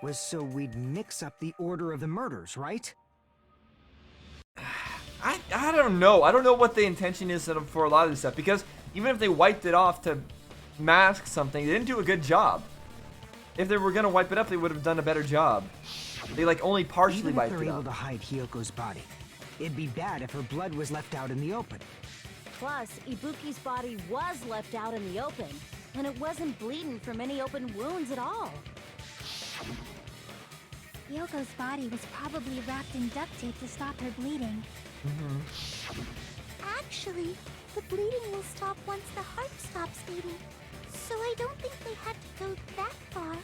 was so we'd mix up the order of the murders, right? I don't know. I don't know what the intention is for a lot of this stuff, because even if they wiped it off to mask something, they didn't do a good job. If they were gonna wipe it up, they would have done a better job. They like only partially Even if wiped they're it able up. to hide Hyoko's body, it'd be bad if her blood was left out in the open. Plus, Ibuki's body was left out in the open, and it wasn't bleeding from any open wounds at all. Hyoko's body was probably wrapped in duct tape to stop her bleeding. Actually, the bleeding will stop once the heart stops beating. So I don't think they had to go that far.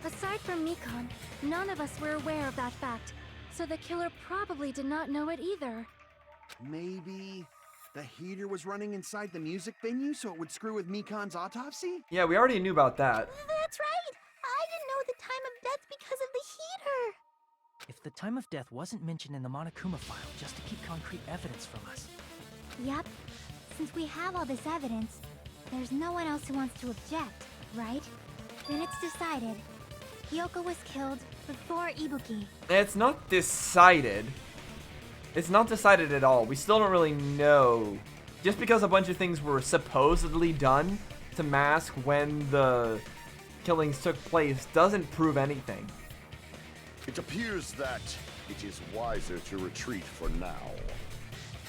Aside from Mikon, none of us were aware of that fact, so the killer probably did not know it either. Maybe the heater was running inside the music venue so it would screw with Mikon's autopsy? Yeah, we already knew about that. That's right! I didn't know the time of death because of the heater! If the time of death wasn't mentioned in the Monokuma file just to keep concrete evidence from us. Yep. Since we have all this evidence, there's no one else who wants to object, right? Then it's decided. Hiyoko was killed before Ibuki. It's not decided. It's not decided at all. We still don't really know. Just because a bunch of things were supposedly done to mask when the killings took place doesn't prove anything. It appears that it is wiser to retreat for now.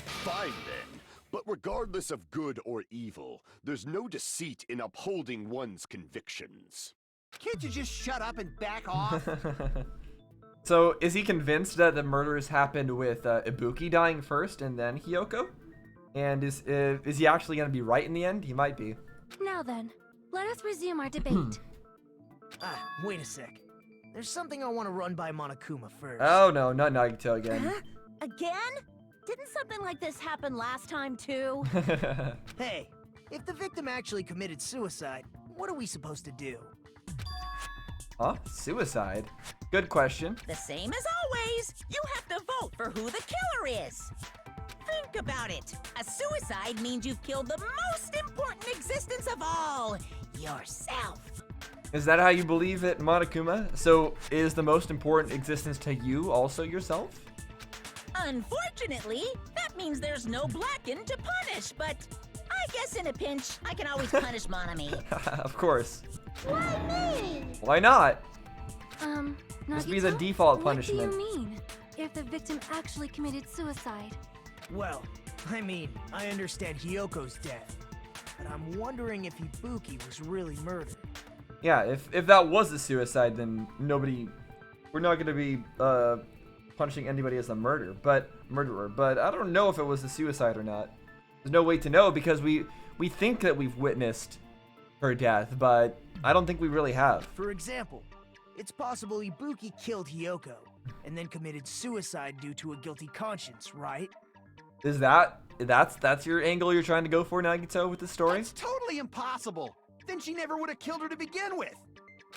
Fine then, but regardless of good or evil, there's no deceit in upholding one's convictions. Can't you just shut up and back off? So, is he convinced that the murders happened with Ibuki dying first and then Hiyoko? And is he actually going to be right in the end? He might be. Now then, let us resume our debate. Wait a sec. There's something I want to run by Monokuma first. Oh no, not Nagito again. Huh? Again? Didn't something like this happen last time too? Hey, if the victim actually committed suicide, what are we supposed to do? Huh? Suicide? Good question. The same as always. You have to vote for who the killer is. Think about it. A suicide means you've killed the most important existence of all, yourself. Is that how you believe it, Monokuma? So, is the most important existence to you also yourself? Unfortunately, that means there's no Blackened to punish, but I guess in a pinch, I can always punish Monami. Of course. Why me? Why not? This would be the Nagito, default punishment. What do you mean? If the victim actually committed suicide? Well, I mean, I understand Hiyoko's death, but I'm wondering if Ibuki was really murdered. Yeah, if that was a suicide, then we're not going to be punishing anybody as a murderer. But I don't know if it was a suicide or not. There's no way to know because we think that we've witnessed her death, but I don't think we really have. For example, it's possible Ibuki killed Hiyoko and then committed suicide due to a guilty conscience, right? That's your angle you're trying to go for, Nagito, with this story? That's totally impossible. Then she never would have killed her to begin with.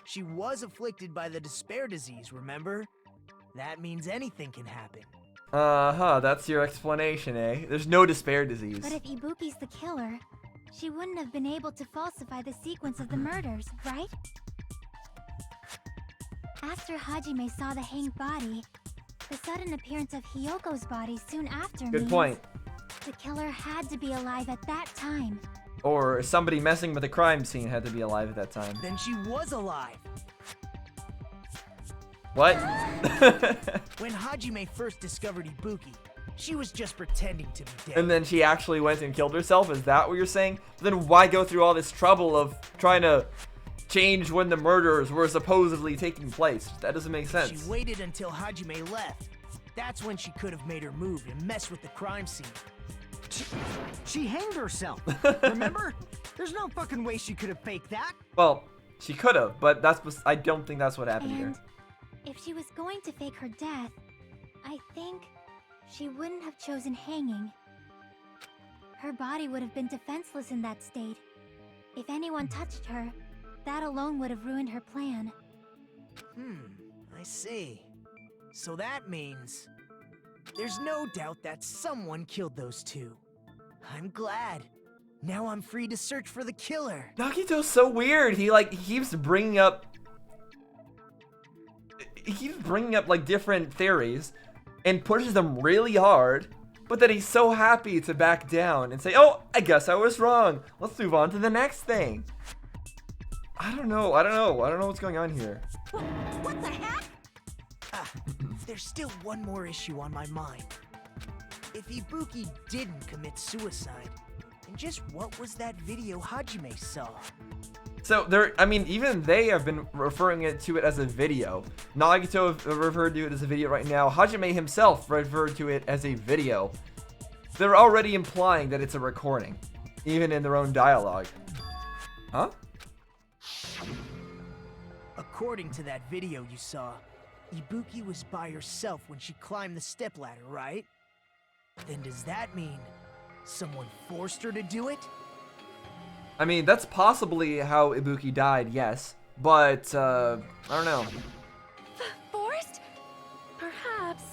She was afflicted by the despair disease, remember? That means anything can happen. Uh-huh, that's your explanation, eh? There's no despair disease. But if Ibuki's the killer, she wouldn't have been able to falsify the sequence of the murders, right? After Hajime saw the hanged body, the sudden appearance of Hiyoko's body soon after Good means point. the killer had to be alive at that time. Or somebody messing with the crime scene had to be alive at that time. Then she was alive. What? When Hajime first discovered Ibuki, she was just pretending to be dead. And then she actually went and killed herself? Is that what you're saying? Then why go through all this trouble of trying to change when the murders were supposedly taking place? That doesn't make sense. She waited until Hajime left. That's when she could have made her move and messed with the crime scene. She hanged herself. Remember? There's no fucking way she could have faked that. Well, she could have, but I don't think that's what happened here. And if she was going to fake her death, I think she wouldn't have chosen hanging. Her body would have been defenseless in that state. If anyone touched her, that alone would have ruined her plan. I see. So that means there's no doubt that someone killed those two. I'm glad. Now I'm free to search for the killer. Nagito's so weird. He keeps bringing up like different theories and pushes them really hard, but then he's so happy to back down and say, "Oh, I guess I was wrong. Let's move on to the next thing." I don't know what's going on here. What the heck? There's still one more issue on my mind. If Ibuki didn't commit suicide, then just what was that video Hajime saw? So even they have been referring to it as a video. Nagito referred to it as a video right now. Hajime himself referred to it as a video. They're already implying that it's a recording, even in their own dialogue. Huh? According to that video you saw, Ibuki was by herself when she climbed the stepladder, right? Then does that mean someone forced her to do it? I mean, that's possibly how Ibuki died, yes. But, I don't know. Forced? Perhaps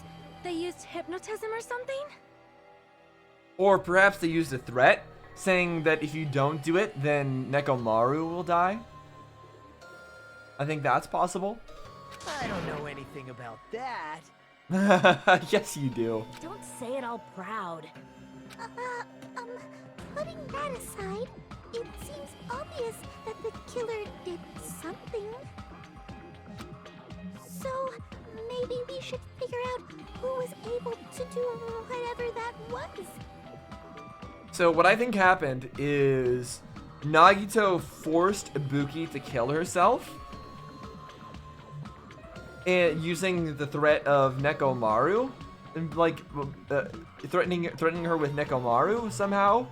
they used hypnotism or something? Or perhaps they used a threat, saying that if you don't do it, then Nekomaru will die. I think that's possible. I don't know anything about that. Yes, you do. Don't say it all proud. Putting that aside, it seems obvious that the killer did something. So, maybe we should figure out who was able to do whatever that was. So what I think happened is Nagito forced Ibuki to kill herself, and using the threat of Nekomaru, and threatening her with Nekomaru somehow.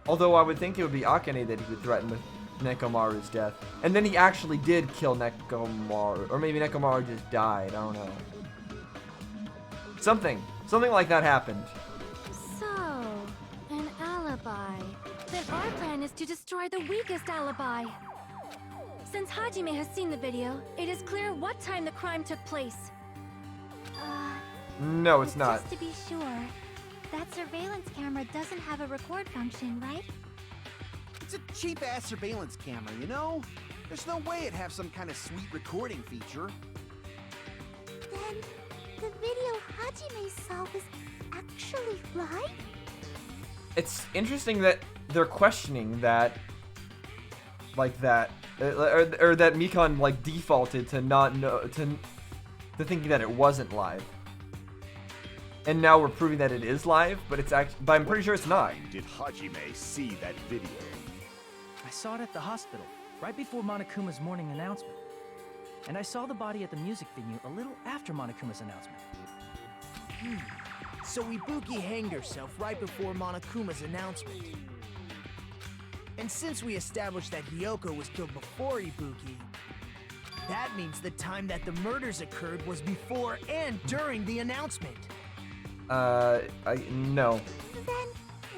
Although I would think it would be Akane that he would threaten with Nekomaru's death, and then he actually did kill Nekomaru, or maybe Nekomaru just died. I don't know. Something like that happened. So, an alibi. Then our plan is to destroy the weakest alibi. Since Hajime has seen the video, it is clear what time the crime took place. No, it's not. Just to be sure, that surveillance camera doesn't have a record function, right? It's a cheap-ass surveillance camera, you know? There's no way it'd have some kind of sweet recording feature. Then, the video Hajime saw was actually live? It's interesting that they're questioning that, like that, or that Mikan defaulted to not know to thinking that it wasn't live, and now we're proving that it is live, but I'm pretty sure it's not. Did Hajime see that video? I saw it at the hospital, right before Monokuma's morning announcement. And I saw the body at the music venue a little after Monokuma's announcement. So Ibuki hanged herself right before Monokuma's announcement. And since we established that Hiyoko was killed before Ibuki, that means the time that the murders occurred was before and during the announcement. No. Then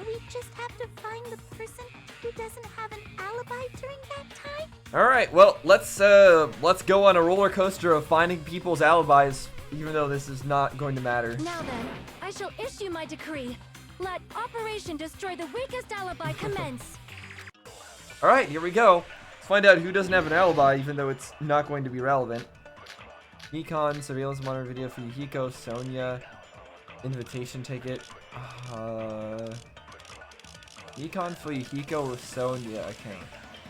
we just have to find the person who doesn't have an alibi during that time? Alright, well, let's go on a roller coaster of finding people's alibis, even though this is not going to matter. Now then, I shall issue my decree. Let Operation Destroy the Weakest Alibi commence. Alright, here we go. Let's find out who doesn't have an alibi, even though it's not going to be relevant. Nikon, surveillance monitor video for Hiyoko, Sonia, invitation ticket. Nikon for Hiyoko with Sonia account.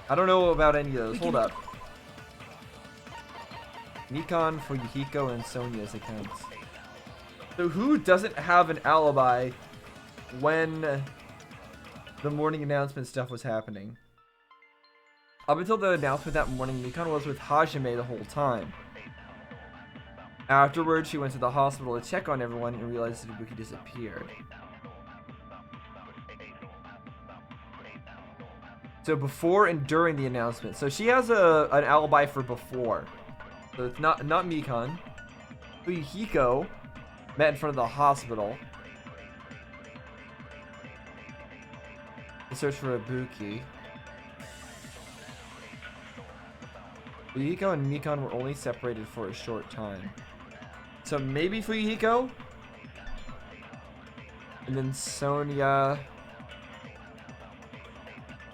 I don't know about any of those. Hold up. Nikon for Hiyoko and Sonia's accounts. So who doesn't have an alibi when the morning announcement stuff was happening? Up until the announcement that morning, Nikon was with Hajime the whole time. Afterwards, she went to the hospital to check on everyone and realized that Ibuki disappeared. So before and during the announcement. So she has an alibi for before. So it's not Mikon. Hiko met in front of the hospital to search for Ibuki. Fuyuhiko and Mikon were only separated for a short time. So maybe Fuyuhiko? And then Sonia.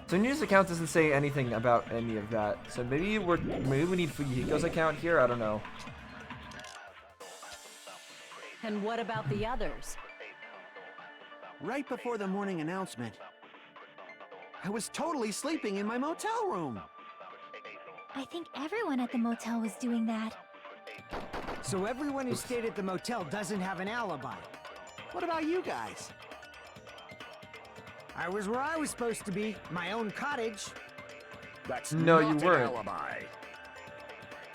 Sonia's account doesn't say anything about any of that. So maybe we need Fuyuhiko's account here? I don't know. And what about the others? Right before the morning announcement, I was totally sleeping in my motel room. I think everyone at the motel was doing that. So everyone who stayed at the motel doesn't have an alibi. What about you guys? I was where I was supposed to be, my own cottage. That's No, not you an weren't. alibi.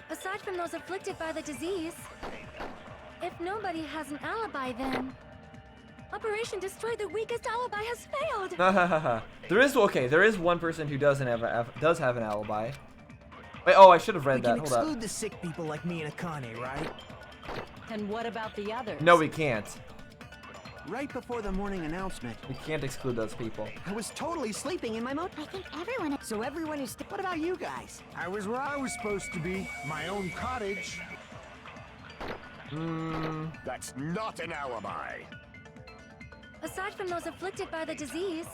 Aside from those afflicted by the disease, if nobody has an alibi, then Operation Destroy the Weakest Alibi has failed. There is one person who does have an alibi. Wait, oh, I should have read We that. can Hold up. exclude the sick people like me and Akane, right? And what about the others? No, we can't. Right before the morning announcement, We can't exclude those people. I was totally sleeping in my motel. I think everyone. So everyone who stayed. What about you guys? I was where I was supposed to be, my own cottage. That's not an alibi. Aside from those afflicted by the disease,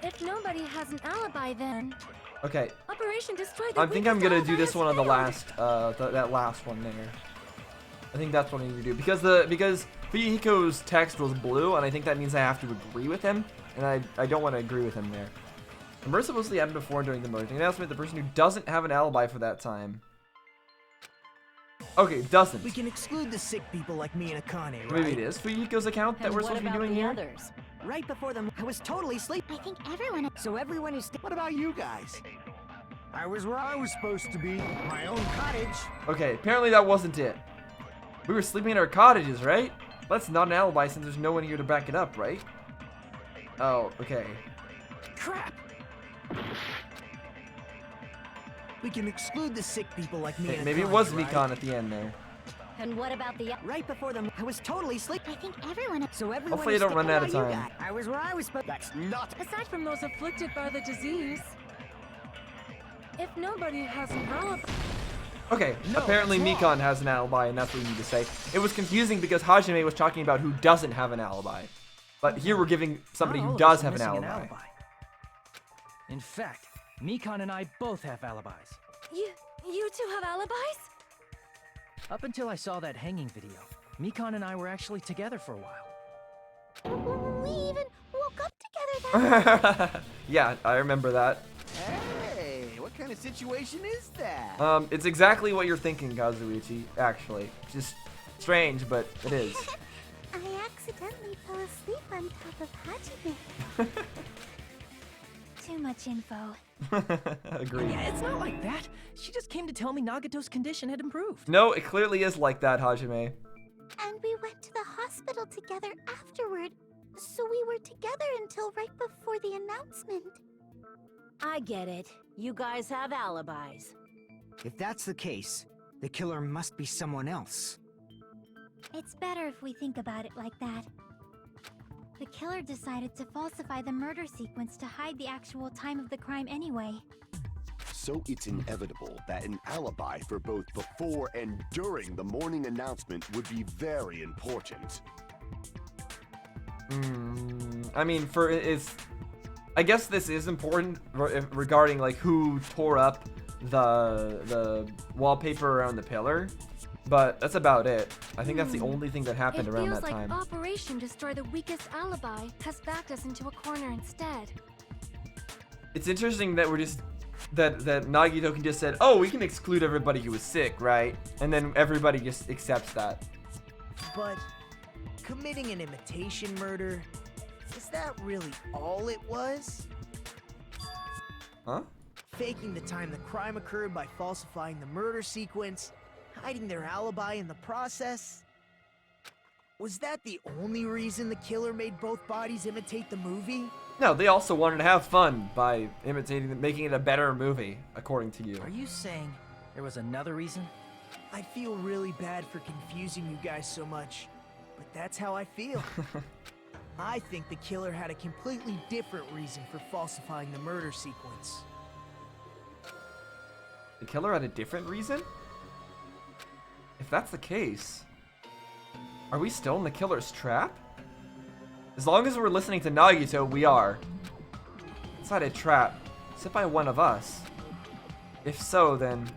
if nobody has an alibi, then Okay. Operation Destroy the I think I'm Weakest gonna Alibi do this has one on the failed. last, that last one there. I think that's what I need to do because Fuyuhiko's text was blue, and I think that means I have to agree with him, and I don't want to agree with him there. Remember, supposedly happened before and during the morning announcement. The person who doesn't have an alibi for that time. Okay, doesn't. We can exclude the sick people like me and Akane, right? Maybe it is Fuyuhiko's account that And we're what supposed to be about doing the here. others? Right before the I was totally sleeping. I think everyone. So everyone who stayed. What about you guys? I was where I was supposed to be, my own cottage. Okay, apparently that wasn't it. We were sleeping in our cottages, right? That's not an alibi since there's no one here to back it up, right? Oh, okay. Crap! We can exclude the sick people like me and Maybe it Akane, was right? Mikon at the end there. And what about the Right before the I was totally sleeping. I think everyone. So everyone Hopefully you who don't run stayed- out of What about you time. guys? I was where I was supposed. That's not. Aside from those afflicted by the disease, if nobody has an alibi, Okay, apparently Mikon has an alibi, and that's what you need to say. It was confusing because Hajime was talking about who doesn't have an alibi. But here we're giving somebody Not all who of does us are have an missing alibi. In fact, Mikon and I both have alibis. you two have alibis? Up until I saw that hanging video, Mikon and I were actually together for a while. We even woke up together that Yeah, I remember that. Hey, what kind of situation is that? It's exactly what you're thinking, Kazuichi, actually. Just strange, but it is. I accidentally fell asleep on top of Hajime. Too much info. Agreed. Yeah, it's not like that. She just came to tell me Nagato's condition had improved. No, it clearly is like that, Hajime. And we went to the hospital together afterward. So we were together until right before the announcement. I get it. You guys have alibis. If that's the case, the killer must be someone else. It's better if we think about it like that. The killer decided to falsify the murder sequence to hide the actual time of the crime anyway. So it's inevitable that an alibi for both before and during the morning announcement would be very important. I mean, I guess this is important regarding like who tore up the wallpaper around the pillar, but that's about it. I think that's the only thing that happened around that time. It feels like Operation Destroy the Weakest Alibi has backed us into a corner instead. It's interesting that that Nagito just said, "Oh, we can exclude everybody who was sick, right?" And then everybody just accepts that. But committing an imitation murder, is that really all it was? Huh? Faking the time the crime occurred by falsifying the murder sequence, hiding their alibi in the process. Was that the only reason the killer made both bodies imitate the movie? No, they also wanted to have fun by making it a better movie, according to you. Are you saying there was another reason? I feel really bad for confusing you guys so much, but that's how I feel. I think the killer had a completely different reason for falsifying the murder sequence. The killer had a different reason? If that's the case, are we still in the killer's trap? As long as we're listening to Nagito, we are. Inside a trap, set by one of us. If so, then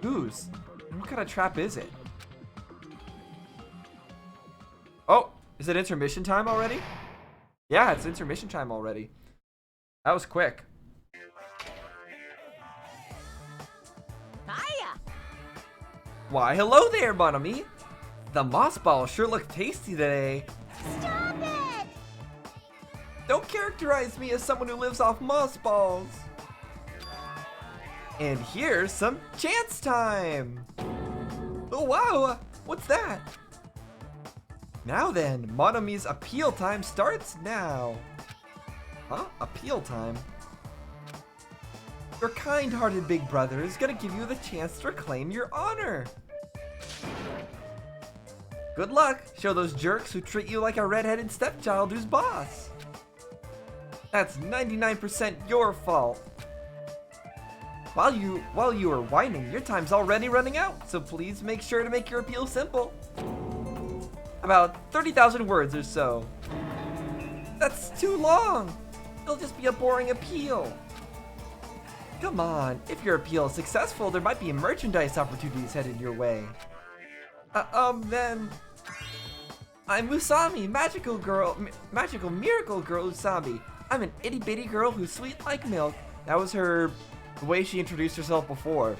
whose? And what kind of trap is it? Oh, is it intermission time already? Yeah, it's intermission time already. That was quick. Hiya! Why, hello there, mon ami. The moss balls sure look tasty today. Stop it! Don't characterize me as someone who lives off moss balls. And here's some chance time. Oh wow, what's that? Now then, Monami's appeal time starts now. Huh? Appeal time? Your kind-hearted big brother is gonna give you the chance to reclaim your honor. Good luck. Show those jerks who treat you like a red-headed stepchild who's boss. That's 99% your fault. While you are whining, your time's already running out, so please make sure to make your appeal simple. About 30,000 words or so. That's too long. It'll just be a boring appeal. Come on, if your appeal is successful, there might be merchandise opportunities headed your way. Then... I'm Usami, magical miracle girl Usami. I'm an itty bitty girl who's sweet like milk. That was the way she introduced herself before.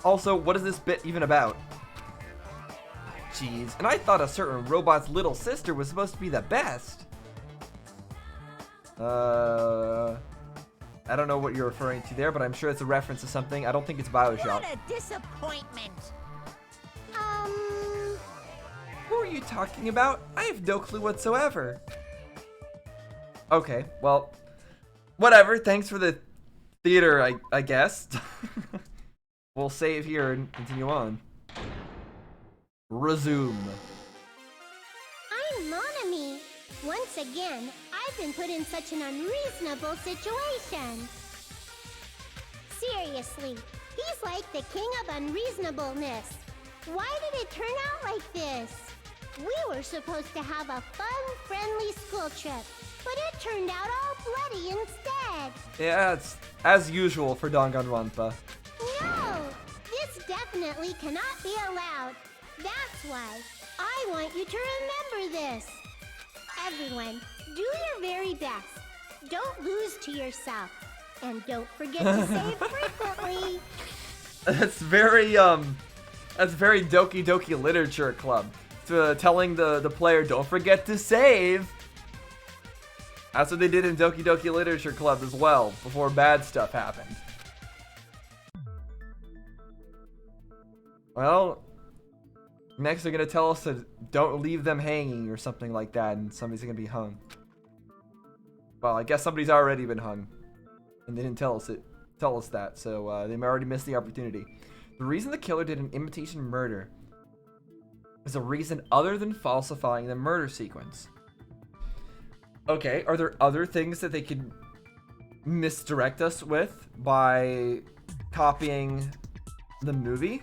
Also, what is this bit even about? Jeez, and I thought a certain robot's little sister was supposed to be the best. I don't know what you're referring to there, but I'm sure it's a reference to something. I don't think it's BioShock. What a disappointment! Who are you talking about? I have no clue whatsoever. Okay, well, whatever. Thanks for the theater, I guess. We'll save here and continue on. Resume. I'm Monami. Once again, I've been put in such an unreasonable situation. Seriously, he's like the king of unreasonableness. Why did it turn out like this? We were supposed to have a fun, friendly school trip, but it turned out all bloody instead. Yeah, it's as usual for Danganronpa. No, this definitely cannot be allowed. That's why I want you to remember this. Everyone, do your very best. Don't lose to yourself. And don't forget to save frequently. That's very Doki Doki Literature Club. Telling the player, don't forget to save. That's what they did in Doki Doki Literature Club as well, before bad stuff happened. Well, next they're gonna tell us to don't leave them hanging or something like that, and somebody's gonna be hung. Well, I guess somebody's already been hung, and they didn't tell us that, so they already missed the opportunity. The reason the killer did an imitation murder as a reason other than falsifying the murder sequence. Okay, are there other things that they could misdirect us with by copying the movie?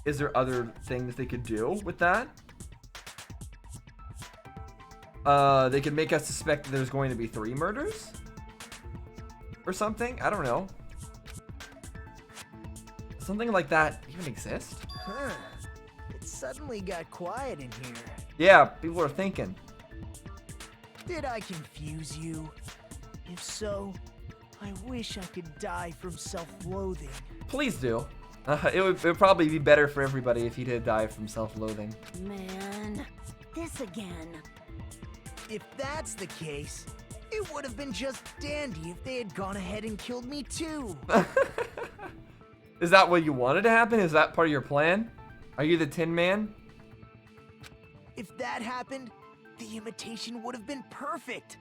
Is there other things they could do with that? They could make us suspect that there's going to be 3 murders? Or something? I don't know. Something like that even exist? Huh. It suddenly got quiet in here. Yeah, people are thinking. Did I confuse you? If so, I wish I could die from self-loathing. Please do. It would probably be better for everybody if he did die from self-loathing. Man, this again. If that's the case, it would have been just dandy if they had gone ahead and killed me too. Is that what you wanted to happen? Is that part of your plan? Are you the Tin Man? If that happened, the imitation would have been perfect.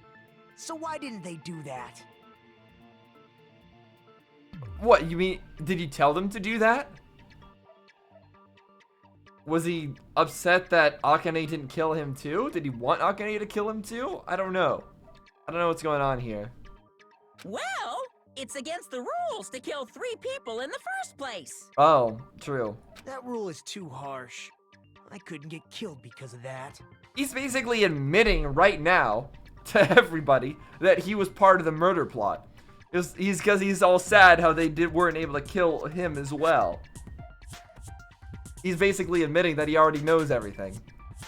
So why didn't they do that? What, you mean, did you tell them to do that? Was he upset that Akane didn't kill him too? Did he want Akane to kill him too? I don't know. I don't know what's going on here. Well, it's against the rules to kill 3 people in the first place. Oh, true. That rule is too harsh. I couldn't get killed because of that. He's basically admitting right now to everybody that he was part of the murder plot. Because he's all sad how they weren't able to kill him as well. He's basically admitting that he already knows everything.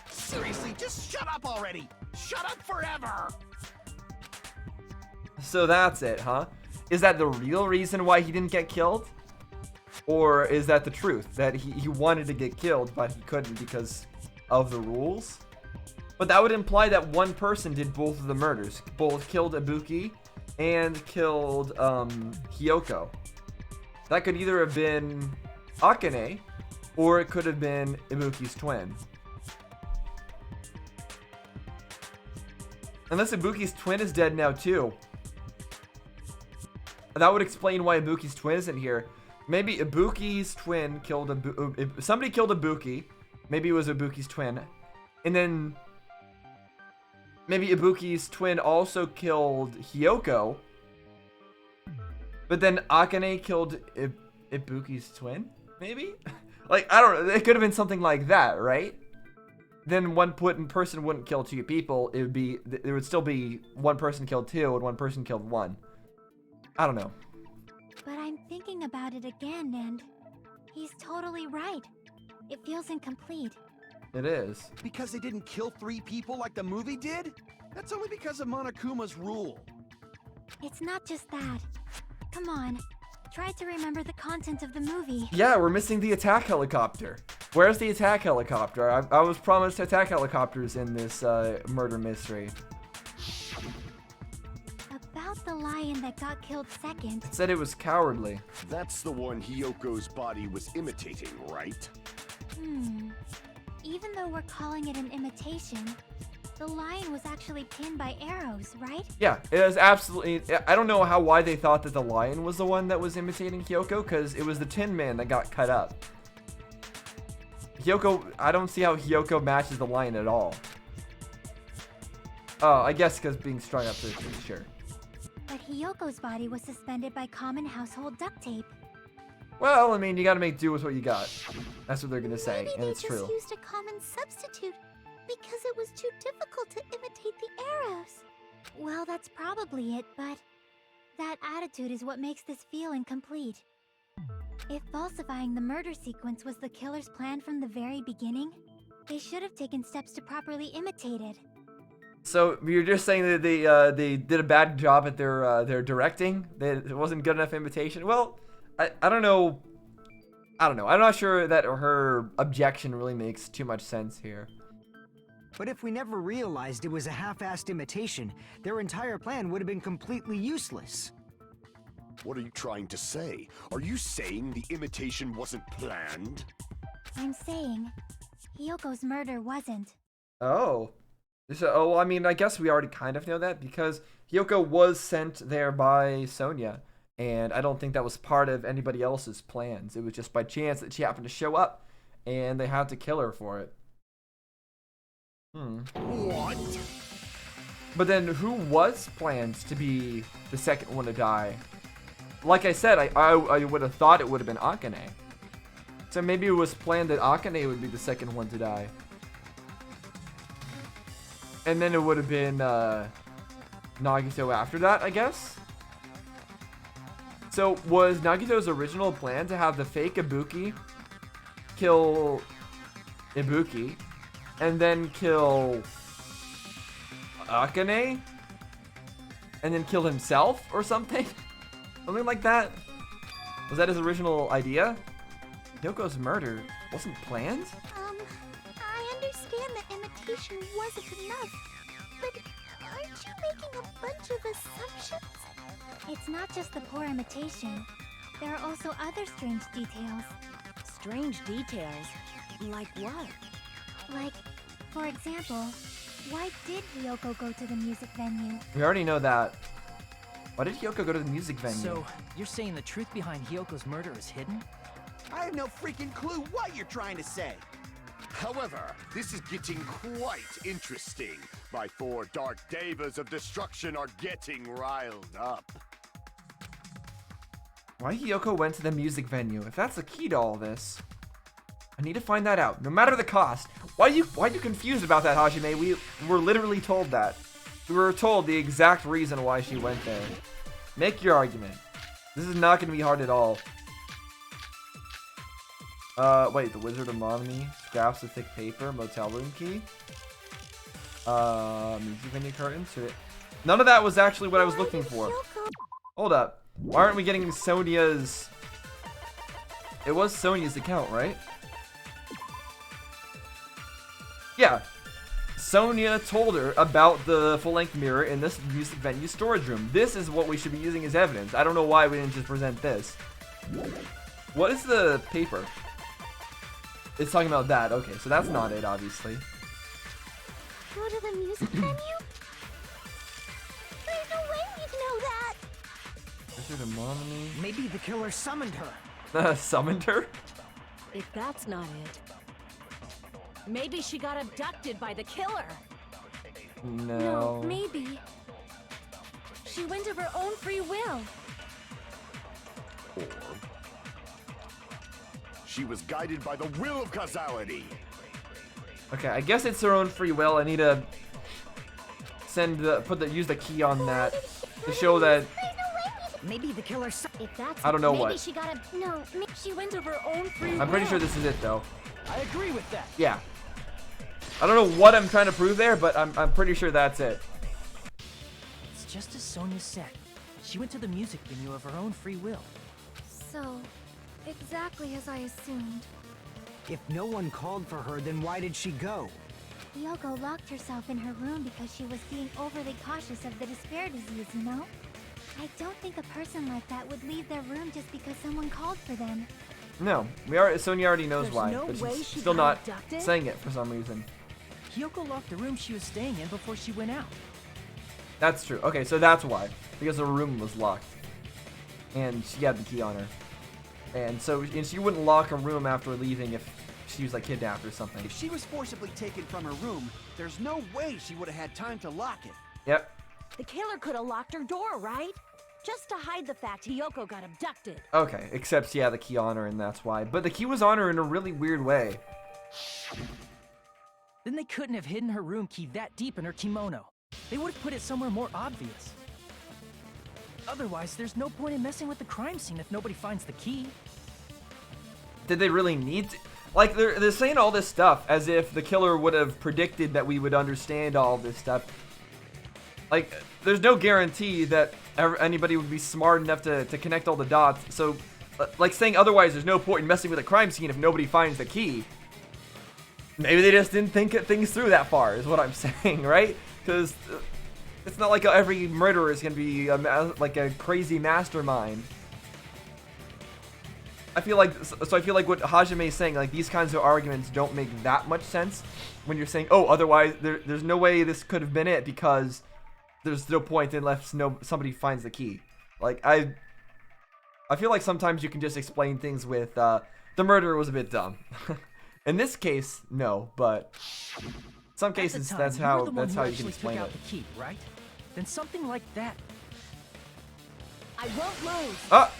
Seriously, just shut up already! Shut up forever! So that's it, huh? Is that the real reason why he didn't get killed? Or is that the truth? That he wanted to get killed, but he couldn't because of the rules? But that would imply that one person did both of the murders. Both killed Ibuki and killed Hiyoko. That could either have been Akane, or it could have been Ibuki's twin. Unless Ibuki's twin is dead now too. That would explain why Ibuki's twin isn't here. Maybe Ibuki's twin killed somebody killed Ibuki. Maybe it was Ibuki's twin. And then maybe Ibuki's twin also killed Hiyoko. But then Akane killed Ibuki's twin? Maybe? Like, I don't know. It could have been something like that, right? Then one person wouldn't kill 2 people. There would still be one person killed 2 and one person killed 1. I don't know. But I'm thinking about it again, and he's totally right. It feels incomplete. It is. Because they didn't kill 3 people like the movie did? That's only because of Monokuma's rule. It's not just that. Come on. Try to remember the content of the movie. Yeah, we're missing the attack helicopter. Where's the attack helicopter? I was promised attack helicopters in this murder mystery. About the lion that got killed second. It said it was cowardly. That's the one Hiyoko's body was imitating, right? Even though we're calling it an imitation, the lion was actually pinned by arrows, right? Yeah, it is absolutely... I don't know why they thought that the lion was the one that was imitating Hiyoko, because it was the Tin Man that got cut up. Hiyoko... I don't see how Hiyoko matches the lion at all. Oh, I guess because being strung up to the tree, sure. But Hiyoko's body was suspended by common household duct tape. Well, I mean, you gotta make do with what you got. That's what they're gonna say, and it's true. Maybe they just used a common substitute because it was too difficult to imitate the arrows. Well, that's probably it, but that attitude is what makes this feel incomplete. If falsifying the murder sequence was the killer's plan from the very beginning, they should have taken steps to properly imitate it. So you're just saying that they did a bad job at their directing? That it wasn't good enough imitation? Well, I don't know. I don't know. I'm not sure that her objection really makes too much sense here. But if we never realized it was a half-assed imitation, their entire plan would have been completely useless. What are you trying to say? Are you saying the imitation wasn't planned? I'm saying Hiyoko's murder wasn't. Oh. I mean, I guess we already kind of know that because Hiyoko was sent there by Sonia. And I don't think that was part of anybody else's plans. It was just by chance that she happened to show up and they had to kill her for it. What? But then who was planned to be the second one to die? Like I said, I would have thought it would have been Akane. So maybe it was planned that Akane would be the second one to die. And then it would have been Nagito after that, I guess? So was Nagito's original plan to have the fake Ibuki kill Ibuki and then kill Akane and then kill himself or something? Something like that? Was that his original idea? Yoko's murder wasn't planned? I understand that imitation wasn't enough, but aren't you making a bunch of assumptions? It's not just the poor imitation. There are also other strange details. Strange details? Like what? Like, for example, why did Hiyoko go to the music venue? We already know that. Why did Hiyoko go to the music venue? So, you're saying the truth behind Hiyoko's murder is hidden? I have no freaking clue what you're trying to say. However, this is getting quite interesting. My 4 dark devas of destruction are getting riled up. Why Hiyoko went to the music venue? If that's the key to all this, I need to find that out, no matter the cost. Why are you confused about that, Hajime? We were literally told that. We were told the exact reason why she went there. Make your argument. This is not going to be hard at all. Wait, the Wizard of Monami, scraps of thick paper, motel room key, music venue curtains. None of that was actually what I was looking for. Hold up. Why aren't we getting Sonia's... It was Sonia's account, right? Yeah. Sonia told her about the full-length mirror in this music venue storage room. This is what we should be using as evidence. I don't know why we didn't just present this. What is the paper? It's talking about that. Okay, so that's not it, obviously. Go to the music venue? There's no way we'd know that! Wizard of Monami. Maybe the killer summoned her. Summoned her? If that's not it, maybe she got abducted by the killer. No. Maybe. She went of her own free will. Or she was guided by the will of causality. Okay, I guess it's her own free will. I need to use the key on that to show that. Maybe the killer. If that's I don't know maybe what. she got a No, she went of her own free will. I'm pretty sure this is it though. I agree with that. Yeah. I don't know what I'm trying to prove there, but I'm pretty sure that's it. It's just as Sonia said. She went to the music venue of her own free will. So, exactly as I assumed. If no one called for her, then why did she go? Hiyoko locked herself in her room because she was being overly cautious of the despair disease, you know? I don't think a person like that would leave their room just because someone called for them. No, Sonia already knows There's why, no but way she's she still got not abducted? saying it for some reason. Hiyoko locked the room she was staying in before she went out. That's true. Okay, so that's why. Because her room was locked. And she had the key on her. And she wouldn't lock her room after leaving if she was like kidnapped or something. If she was forcibly taken from her room, there's no way she would have had time to lock it. Yep. The killer could have locked her door, right? Just to hide the fact Hiyoko got abducted. Okay, except she had the key on her and that's why. But the key was on her in a really weird way. Then they couldn't have hidden her room key that deep in her kimono. They would have put it somewhere more obvious. Otherwise, there's no point in messing with the crime scene if nobody finds the key. Did they really need to? Like, they're saying all this stuff as if the killer would have predicted that we would understand all this stuff. Like, there's no guarantee that anybody would be smart enough to connect all the dots. So, like, saying otherwise, there's no point in messing with a crime scene if nobody finds the key. Maybe they just didn't think things through that far, is what I'm saying, right? Because it's not like every murderer is going to be like a crazy mastermind. I feel like what Hajime is saying, like, these kinds of arguments don't make that much sense when you're saying, oh, otherwise there's no way this could have been it because there's no point unless somebody finds the key. Like, I feel like sometimes you can just explain things with the murderer was a bit dumb. In this case, no, but some At the cases, time, that's you were how the one who you can actually explain took out it. the key, right? Then something like that. I won't lose. Ah!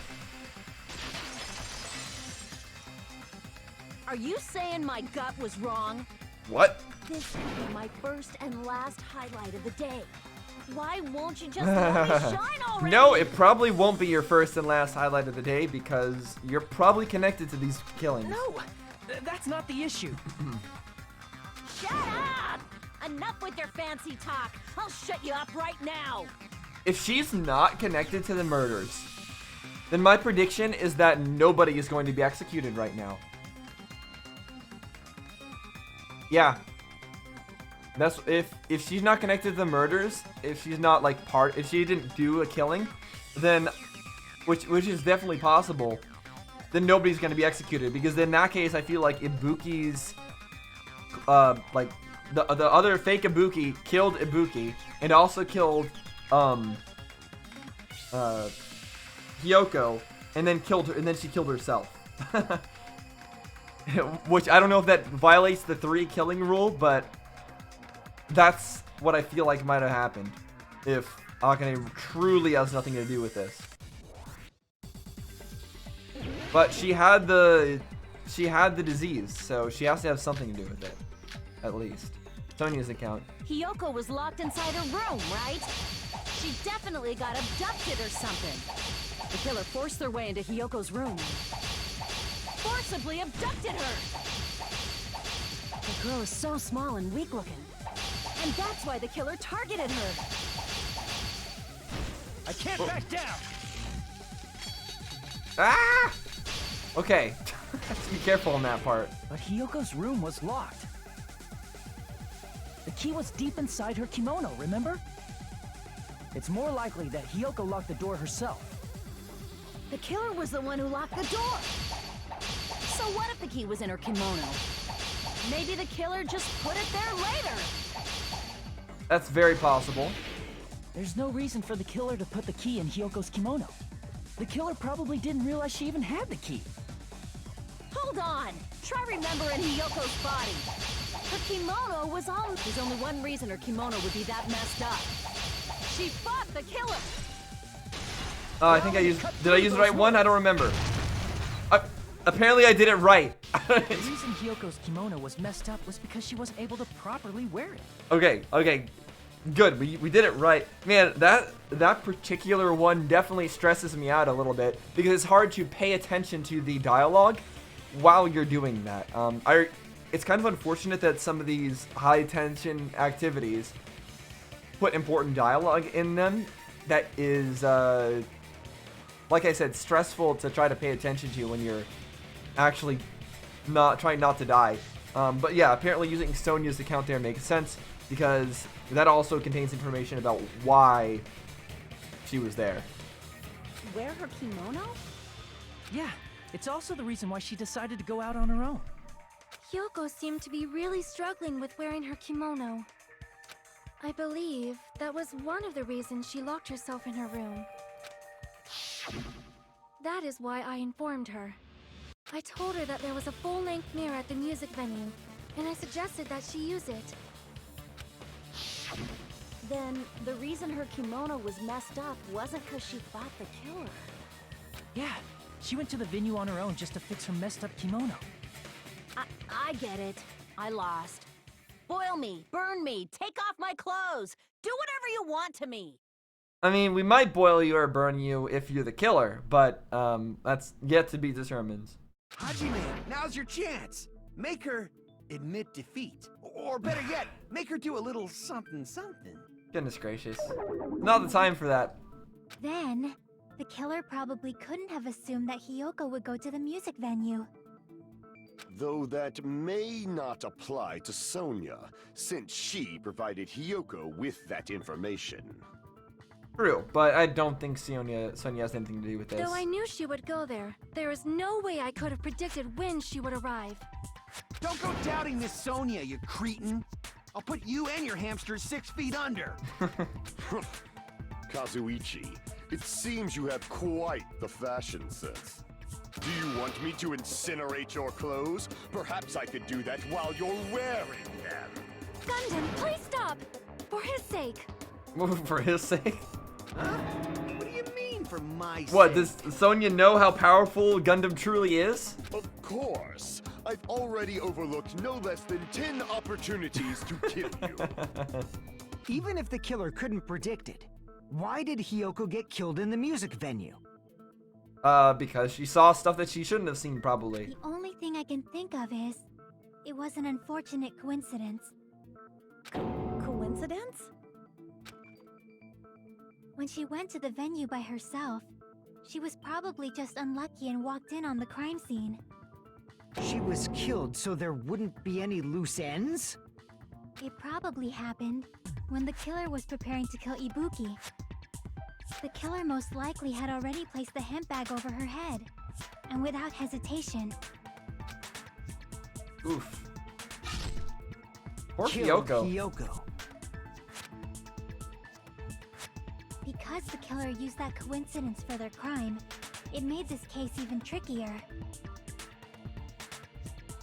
Are you saying my gut was wrong? What? This could be my first and last highlight of the day. Why won't you just let me shine already? No, it probably won't be your first and last highlight of the day because you're probably connected to these killings. No, that's not the issue. Shut up! Enough with your fancy talk. I'll shut you up right now. If she's not connected to the murders, then my prediction is that nobody is going to be executed right now. Yeah. That's if she's not connected to the murders, if she's not like if she didn't do a killing, then which is definitely possible, then nobody's gonna be executed, because in that case I feel like Ibuki's like the other fake Ibuki killed Ibuki and also killed Hiyoko and then killed her, and then she killed herself. Which I don't know if that violates the 3 killing rule, but that's what I feel like might have happened if Akane truly has nothing to do with this. But she had the disease, so she has to have something to do with it, at least. Sonya's account. Hiyoko was locked inside her room, right? She definitely got abducted or something. The killer forced their way into Hiyoko's room. Forcibly abducted her! The girl is so small and weak looking. And that's why the killer targeted her. I can't back down! Ah! Okay. Be careful on that part. But Hiyoko's room was locked. The key was deep inside her kimono, remember? It's more likely that Hiyoko locked the door herself. The killer was the one who locked the door. So what if the key was in her kimono? Maybe the killer just put it there later. That's very possible. There's no reason for the killer to put the key in Hiyoko's kimono. The killer probably didn't realize she even had the key. Hold on. Try remembering Hiyoko's body. Her kimono was on. There's only one reason her kimono would be that messed up. She fought the killer. I think did I use the right one? I don't remember. Apparently I did it right. The reason Hiyoko's kimono was messed up was because she wasn't able to properly wear it. Okay. Good, we did it right. Man, that particular one definitely stresses me out a little bit, because it's hard to pay attention to the dialogue while you're doing that. It's kind of unfortunate that some of these high-tension activities put important dialogue in them that is, like I said, stressful to try to pay attention to when you're actually trying not to die. But yeah, apparently using Sonya's account there makes sense, because that also contains information about why she was there. Wear her kimono? Yeah, it's also the reason why she decided to go out on her own. Hiyoko seemed to be really struggling with wearing her kimono. I believe that was one of the reasons she locked herself in her room. That is why I informed her. I told her that there was a full-length mirror at the music venue, and I suggested that she use it. Then the reason her kimono was messed up wasn't because she fought the killer. Yeah, she went to the venue on her own just to fix her messed up kimono. I get it. I lost. Boil me, burn me, take off my clothes. Do whatever you want to me. I mean, we might boil you or burn you if you're the killer, but that's yet to be determined. Hajime, now's your chance. Make her admit defeat. Or better yet, make her do a little something. Goodness gracious. Not the time for that. Then, the killer probably couldn't have assumed that Hiyoko would go to the music venue. Though that may not apply to Sonya, since she provided Hiyoko with that information. True, but I don't think Sonya has anything to do with this. Though I knew she would go there, there is no way I could have predicted when she would arrive. Don't go doubting Miss Sonya, you cretin. I'll put you and your hamsters 6 feet under. Kazuichi, it seems you have quite the fashion sense. Do you want me to incinerate your clothes? Perhaps I could do that while you're wearing them. Gundam, please stop! For his sake. For his sake? Huh? What do you mean for my sake? What, does Sonya know how powerful Gundam truly is? Of course. I've already overlooked no less than 10 opportunities to kill you. Even if the killer couldn't predict it, why did Hiyoko get killed in the music venue? Because she saw stuff that she shouldn't have seen, probably. The only thing I can think of is, it was an unfortunate coincidence. Coincidence? When she went to the venue by herself, she was probably just unlucky and walked in on the crime scene. She was killed so there wouldn't be any loose ends? It probably happened when the killer was preparing to kill Ibuki. The killer most likely had already placed the hemp bag over her head, and without hesitation. Oof. Poor Killed Hiyoko. Hiyoko. Because the killer used that coincidence for their crime, it made this case even trickier.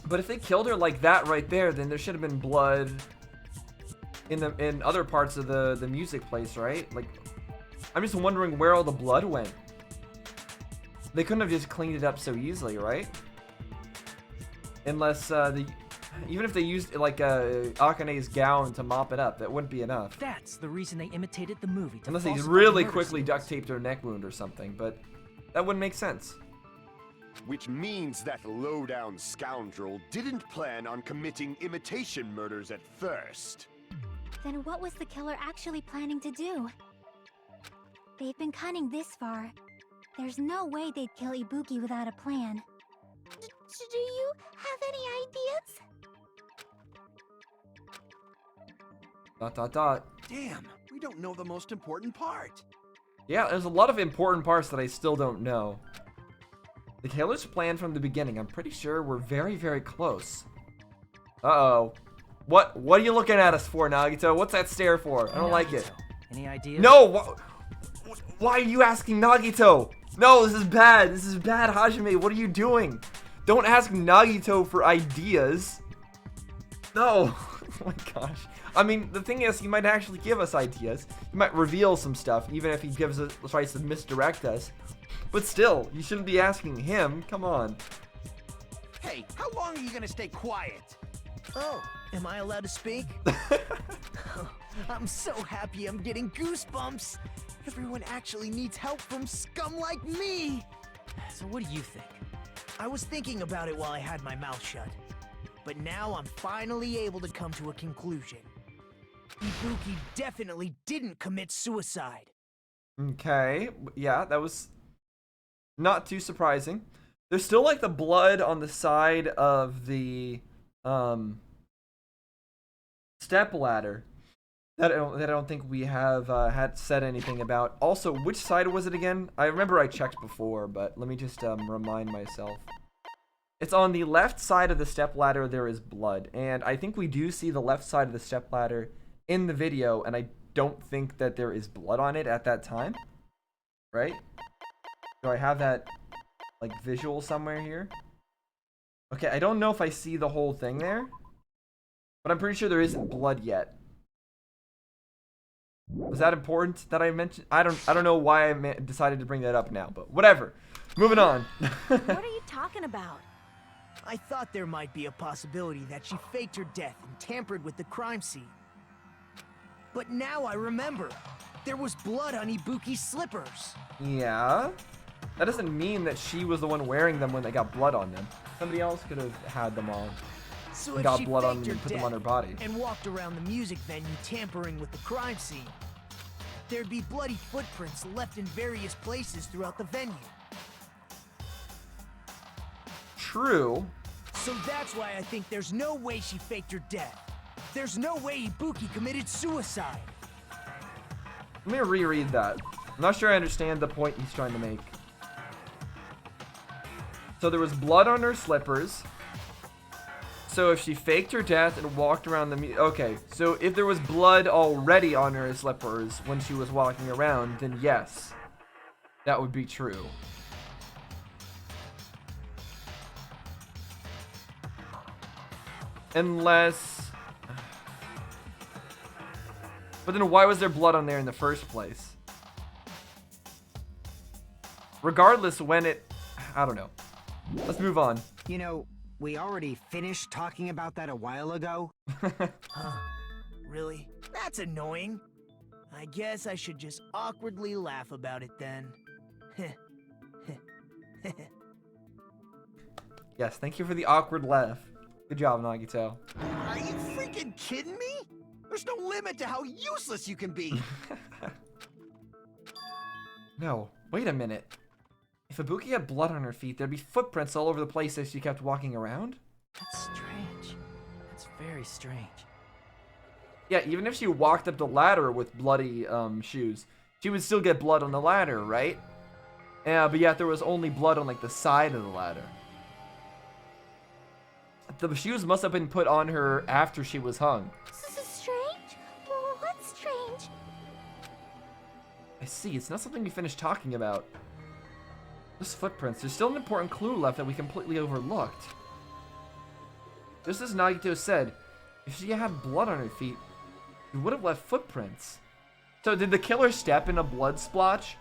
But if they killed her like that right there, then there should have been blood in other parts of the music place, right? Like, I'm just wondering where all the blood went. They couldn't have just cleaned it up so easily, right? Unless even if they used like Akane's gown to mop it up, that wouldn't be enough. That's the reason they imitated the movie. To Unless they falsify really the murder quickly scenes. duct taped her neck wound or something, but that wouldn't make sense. Which means that low-down scoundrel didn't plan on committing imitation murders at first. Then what was the killer actually planning to do? They've been cunning this far. There's no way they'd kill Ibuki without a plan. Do you have any ideas? ... Damn, we don't know the most important part. Yeah, there's a lot of important parts that I still don't know. The killer's plan from the beginning, I'm pretty sure we're very, very close. Uh-oh. What are you looking at us for, Nagito? What's that stare for? I don't like it. Any ideas? No! Why are you asking Nagito? No, this is bad. This is bad, Hajime. What are you doing? Don't ask Nagito for ideas. No. Oh my gosh. I mean, the thing is, he might actually give us ideas. He might reveal some stuff, even if he tries to misdirect us. But still, you shouldn't be asking him. Come on. Hey, how long are you gonna stay quiet? Oh, am I allowed to speak? I'm so happy I'm getting goosebumps. Everyone actually needs help from scum like me. So what do you think? I was thinking about it while I had my mouth shut. But now I'm finally able to come to a conclusion. Ibuki definitely didn't commit suicide. Okay. Yeah, that was not too surprising. There's still like the blood on the side of the step ladder that I don't think we have had said anything about. Also, which side was it again? I remember I checked before, but let me just remind myself. It's on the left side of the step ladder. There is blood, and I think we do see the left side of the step ladder in the video, and I don't think that there is blood on it at that time, right? Do I have that like visual somewhere here? Okay, I don't know if I see the whole thing there, but I'm pretty sure there isn't blood yet. Was that important that I mentioned? I don't know why I decided to bring that up now, but whatever. Moving on. What are you talking about? I thought there might be a possibility that she faked her death and tampered with the crime scene. But now I remember. There was blood on Ibuki's slippers. Yeah. That doesn't mean that she was the one wearing them when they got blood on them. Somebody else could have had them on. So and if got she blood on faked them and her put them death on her body. and walked around the music venue tampering with the crime scene, there'd be bloody footprints left in various places throughout the venue. True. So that's why I think there's no way she faked her death. There's no way Ibuki committed suicide. Let me reread that. I'm not sure I understand the point he's trying to make. So there was blood on her slippers. So if she faked her death and walked around the okay, so if there was blood already on her slippers when she was walking around, then yes, that would be true. Unless But then why was there blood on there in the first place? Regardless, when it... I don't know. Let's move on. You know, we already finished talking about that a while ago. Huh. Really? That's annoying. I guess I should just awkwardly laugh about it then. Yes, thank you for the awkward laugh. Good job, Nagito. Are you freaking kidding me? There's no limit to how useless you can be. No, wait a minute. If Ibuki had blood on her feet, there'd be footprints all over the place as she kept walking around. That's strange. That's very strange. Yeah, even if she walked up the ladder with bloody shoes, she would still get blood on the ladder, right? Yeah, but yet there was only blood on like the side of the ladder. The shoes must have been put on her after she was hung. This is strange? What's strange? I see, it's not something we finished talking about. Those footprints, there's still an important clue left that we completely overlooked. Just as Nagito said, if she had blood on her feet, she would have left footprints. So did the killer step in a blood splotch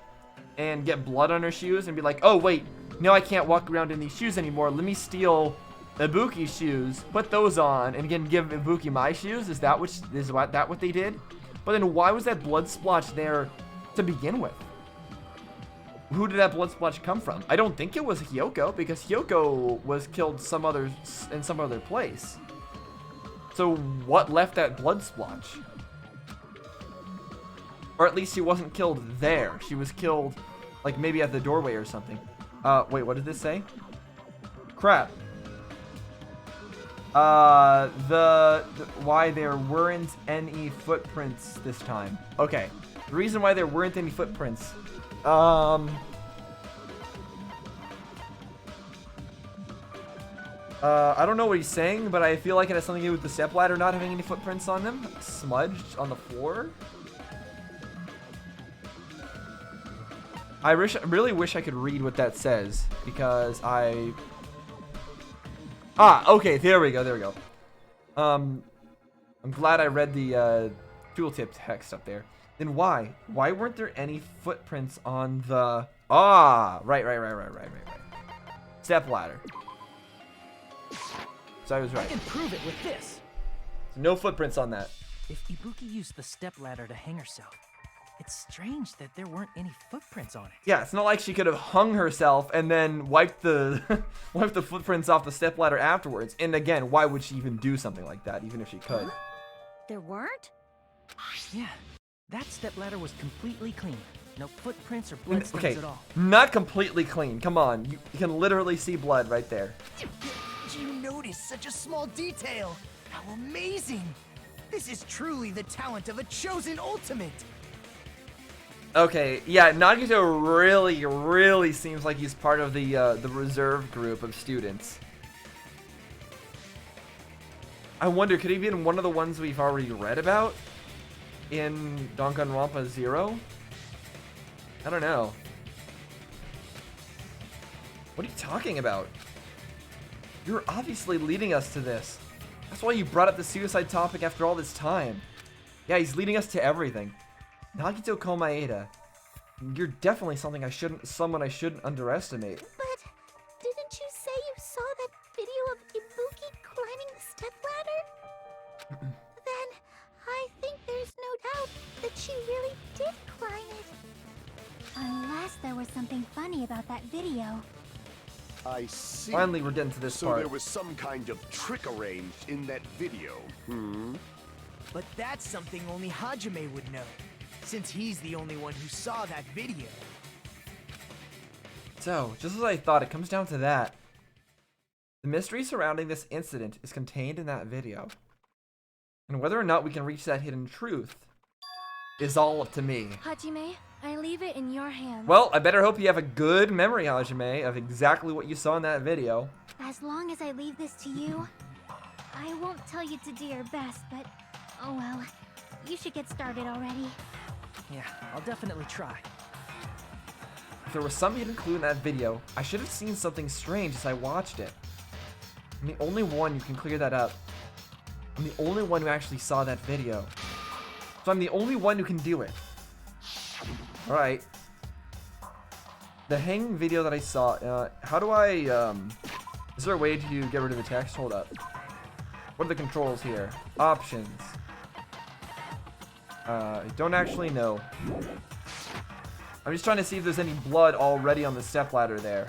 and get blood on her shoes and be like, oh wait, now I can't walk around in these shoes anymore, let me steal Ibuki's shoes, put those on, and again give Ibuki my shoes? Is that what they did? But then why was that blood splotch there to begin with? Who did that blood splotch come from? I don't think it was Hiyoko, because Hiyoko was killed in some other place. So what left that blood splotch? Or at least she wasn't killed there. She was killed, like, maybe at the doorway or something. Wait, what did this say? Crap. Why there weren't any footprints this time. Okay. The reason why there weren't any footprints. I don't know what he's saying, but I feel like it has something to do with the stepladder not having any footprints on them. Smudged on the floor. I really wish I could read what that says, because okay, there we go. I'm glad I read the tooltip text up there. Then why? Why weren't there any footprints on the... Right. Stepladder. So I was right. I can prove it with this. So no footprints on that. If Ibuki used the stepladder to hang herself, it's strange that there weren't any footprints on it. Yeah, it's not like she could have hung herself and then wiped the wiped the footprints off the stepladder afterwards. And again, why would she even do something like that, even if she could? There weren't? Yeah, that stepladder was completely clean. No footprints or bloodstains at all. Not completely clean. Come on, you can literally see blood right there. Did you notice such a small detail? How amazing! This is truly the talent of a chosen ultimate. Okay, yeah, Nagito really seems like he's part of the reserve group of students. I wonder, could he be in one of the ones we've already read about in Danganronpa 0? I don't know. What are you talking about? You're obviously leading us to this. That's why you brought up the suicide topic after all this time. Yeah, he's leading us to everything. Nagito Komaeda, you're definitely someone I shouldn't underestimate. But didn't you say you saw that video of Ibuki climbing the stepladder? Then I think there's no doubt that she really did climb it. Unless there was something funny about that video. I see. Finally, we're getting to this so part. So there was some kind of trick arranged in that video. But that's something only Hajime would know, since he's the only one who saw that video. So, just as I thought, it comes down to that. The mystery surrounding this incident is contained in that video. And whether or not we can reach that hidden truth is all up to me. Hajime, I leave it in your hands. Well, I better hope you have a good memory, Hajime, of exactly what you saw in that video. As long as I leave this to you, I won't tell you to do your best, but oh well. You should get started already. Yeah, I'll definitely try. If there was some hidden clue in that video, I should have seen something strange as I watched it. I'm the only one who can clear that up. I'm the only one who actually saw that video. So I'm the only one who can do it. Alright. The hanging video that I saw, how do I, is there a way to get rid of the text? Hold up. What are the controls here? Options. I don't actually know. I'm just trying to see if there's any blood already on the stepladder there.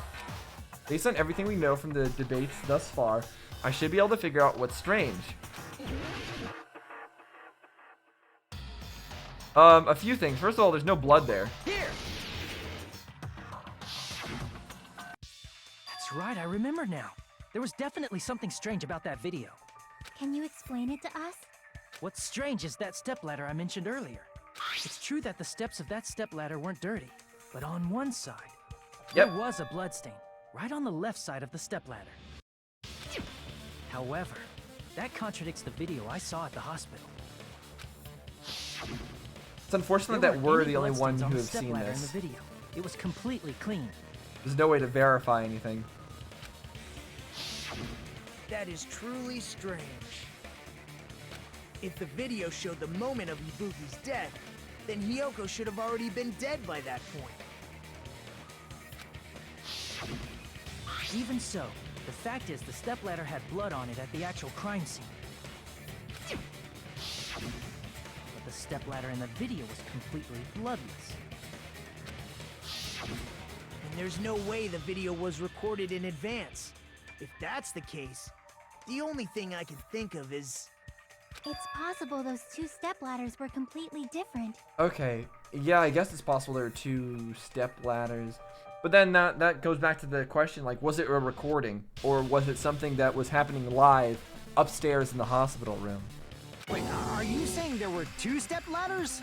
Based on everything we know from the debates thus far, I should be able to figure out what's strange. A few things. First of all, there's no blood there. Here! That's right, I remember now. There was definitely something strange about that video. Can you explain it to us? What's strange is that stepladder I mentioned earlier. It's true that the steps of that stepladder weren't dirty, but on one side, there was a bloodstain, right on the left side of the stepladder. However, that contradicts the video I saw at the hospital. It's unfortunate that we're the only ones who have seen this. In the video. It was completely clean. There's no way to verify anything. That is truly strange. If the video showed the moment of Ibuki's death, then Hiyoko should have already been dead by that point. Even so, the fact is the stepladder had blood on it at the actual crime scene. But the stepladder in the video was completely bloodless. And there's no way the video was recorded in advance. If that's the case, the only thing I can think of is... It's possible those two stepladders were completely different. Okay, yeah, I guess it's possible there are two stepladders. But then that goes back to the question, like, was it a recording? Or was it something that was happening live upstairs in the hospital room? Wait, are you saying there were two stepladders?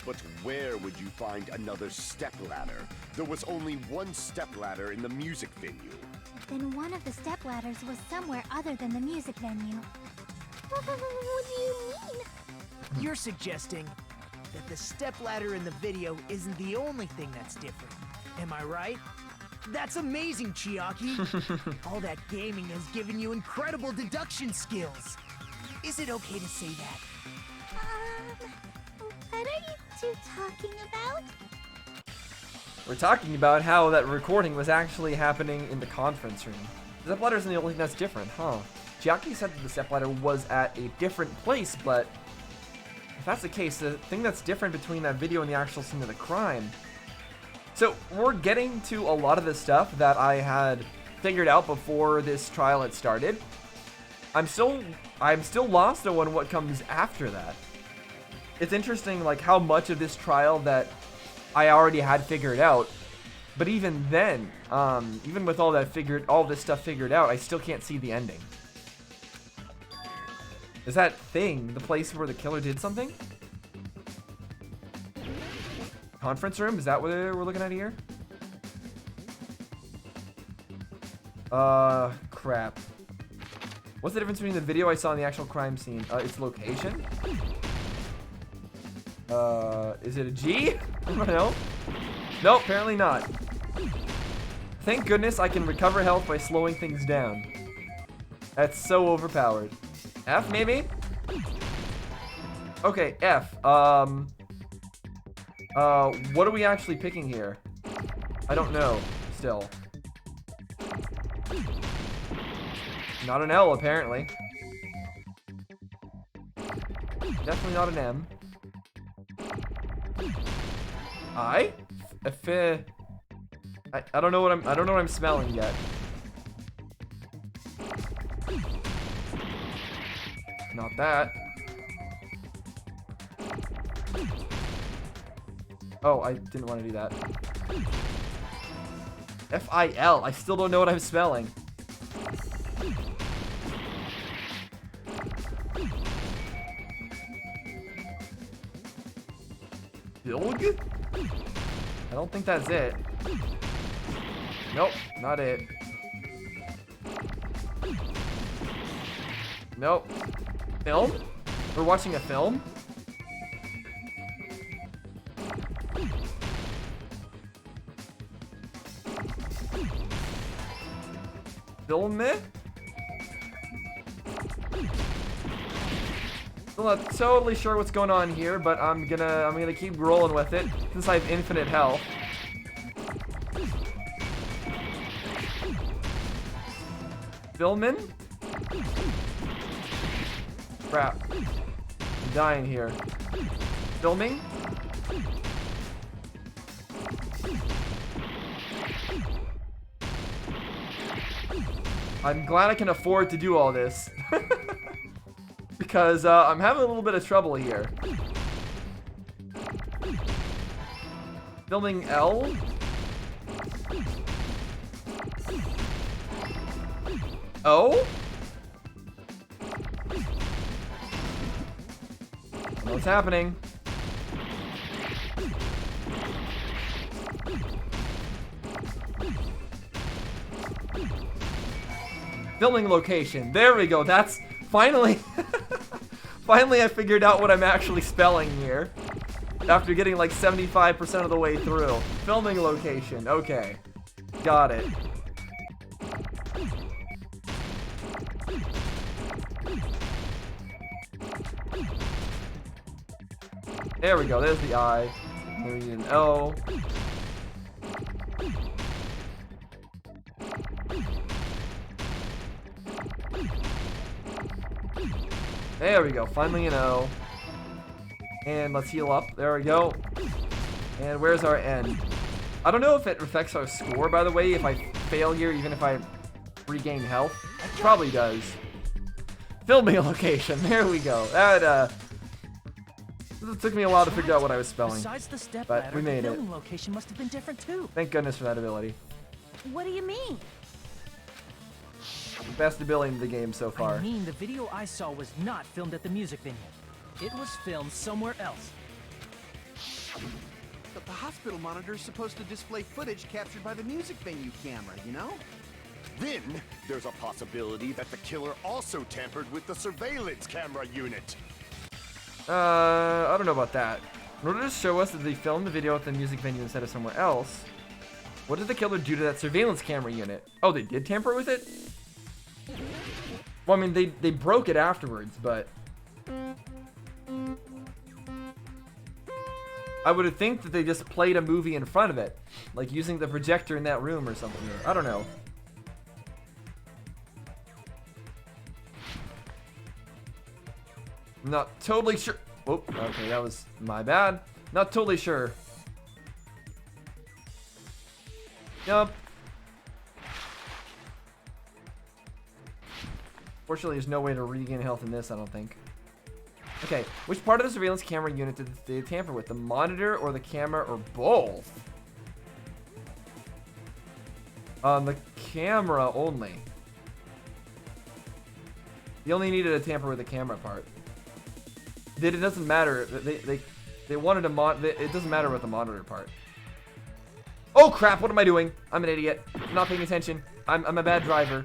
But where would you find another stepladder? There was only one stepladder in the music venue. Then one of the stepladders was somewhere other than the music venue. What do you mean? You're suggesting that the stepladder in the video isn't the only thing that's different. Am I right? That's amazing, Chiaki! All that gaming has given you incredible deduction skills. Is it okay to say that? What are you two talking about? We're talking about how that recording was actually happening in the conference room. The stepladder isn't the only thing that's different, huh? Chiaki said that the stepladder was at a different place, but if that's the case, the thing that's different between that video and the actual scene of the crime... So, we're getting to a lot of the stuff that I had figured out before this trial had started. I'm still lost on what comes after that. It's interesting, like, how much of this trial that I already had figured out, but even then, even with all this stuff figured out, I still can't see the ending. Is that thing the place where the killer did something? Conference room? Is that what we're looking at here? Crap. What's the difference between the video I saw and the actual crime scene? Its location? Is it a G? I don't know. Nope, apparently not. Thank goodness I can recover health by slowing things down. That's so overpowered. F, maybe? Okay, F. What are we actually picking here? I don't know, still. Not an L, apparently. Definitely not an M. I? I don't know what I'm smelling yet. Not that. Oh, I didn't want to do that. F-I-L. I still don't know what I'm spelling. Bilg? I don't think that's it. Nope, not it. Nope. Film? We're watching a film? Film it? Still not totally sure what's going on here, but I'm gonna keep rolling with it since I have infinite health. Filmin? Crap. I'm dying here. Filming? I'm glad I can afford to do all this. Because I'm having a little bit of trouble here. Filming L? O? What's happening? Filming location. There we go. That's finally... Finally I figured out what I'm actually spelling here. After getting like 75% of the way through. Filming location. Okay. Got it. There we go. There's the I. We need an O. There we go. Finally an O. And let's heal up. There we go. And where's our N? I don't know if it affects our score, by the way, if I fail here, even if I regain health. It probably does. Filming a location. There we go. That, it took me a while to figure out what I was spelling. Besides the step but ladder, we made the it. filming location must have been different too. Thank goodness for that ability. What do you mean? Best ability in the game so far. I mean, the video I saw was not filmed at the music venue. It was filmed somewhere else. But the hospital monitor is supposed to display footage captured by the music venue camera, you know? Then, there's a possibility that the killer also tampered with the surveillance camera unit. I don't know about that. In order to show us that they filmed the video at the music venue instead of somewhere else, what did the killer do to that surveillance camera unit? Oh, they did tamper with it? Well, I mean, they broke it afterwards, but... I would think that they just played a movie in front of it. Like using the projector in that room or something. I don't know. I'm not totally sure. Oh, okay, that was my bad. Not totally sure. Yup. Fortunately, there's no way to regain health in this, I don't think. Okay, which part of the surveillance camera unit did they tamper with? The monitor or the camera or both? The camera only. You only needed to tamper with the camera part. It doesn't matter. They wanted to it doesn't matter with the monitor part. Oh crap! What am I doing? I'm an idiot. I'm not paying attention. I'm a bad driver.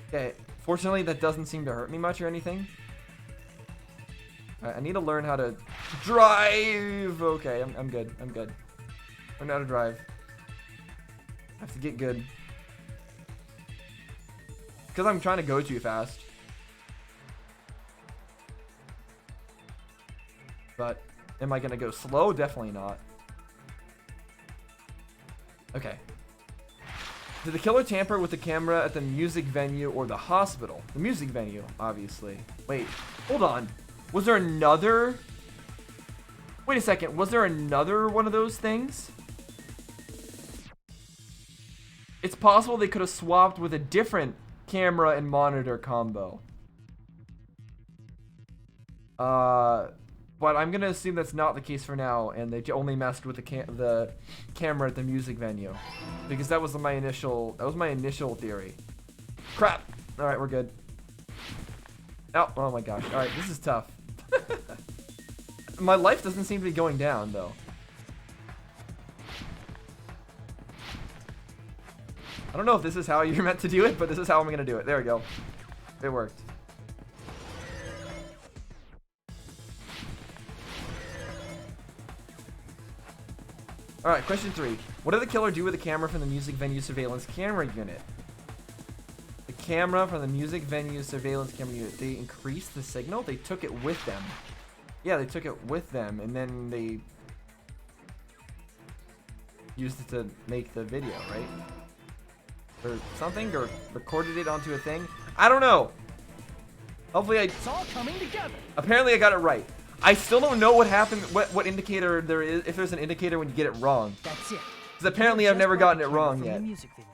Okay. Fortunately, that doesn't seem to hurt me much or anything. I need to learn how to drive. Okay, I'm good. I'm good. Learn how to drive. I have to get good. Because I'm trying to go too fast. But am I going to go slow? Definitely not. Okay. Did the killer tamper with the camera at the music venue or the hospital? The music venue, obviously. Wait, hold on. Was there another... Wait a second. Was there another one of those things? It's possible they could have swapped with a different camera and monitor combo. But I'm gonna assume that's not the case for now, and they only messed with the camera at the music venue, because that was my initial theory. Crap. All right, we're good. Oh my gosh. All right, this is tough. My life doesn't seem to be going down though. I don't know if this is how you're meant to do it, but this is how I'm gonna do it. There we go. It worked. Alright, question 3. What did the killer do with the camera from the music venue surveillance camera unit? The camera from the music venue surveillance camera unit. They increased the signal? They took it with them. Yeah, they took it with them, and then they used it to make the video, right? Or something, or recorded it onto a thing. I don't know. Hopefully It's all coming together. Apparently I got it right. I still don't know what happened, what indicator there is, if there's an indicator when you get it wrong. That's it. Because apparently I've never gotten it wrong From the yet. music venue.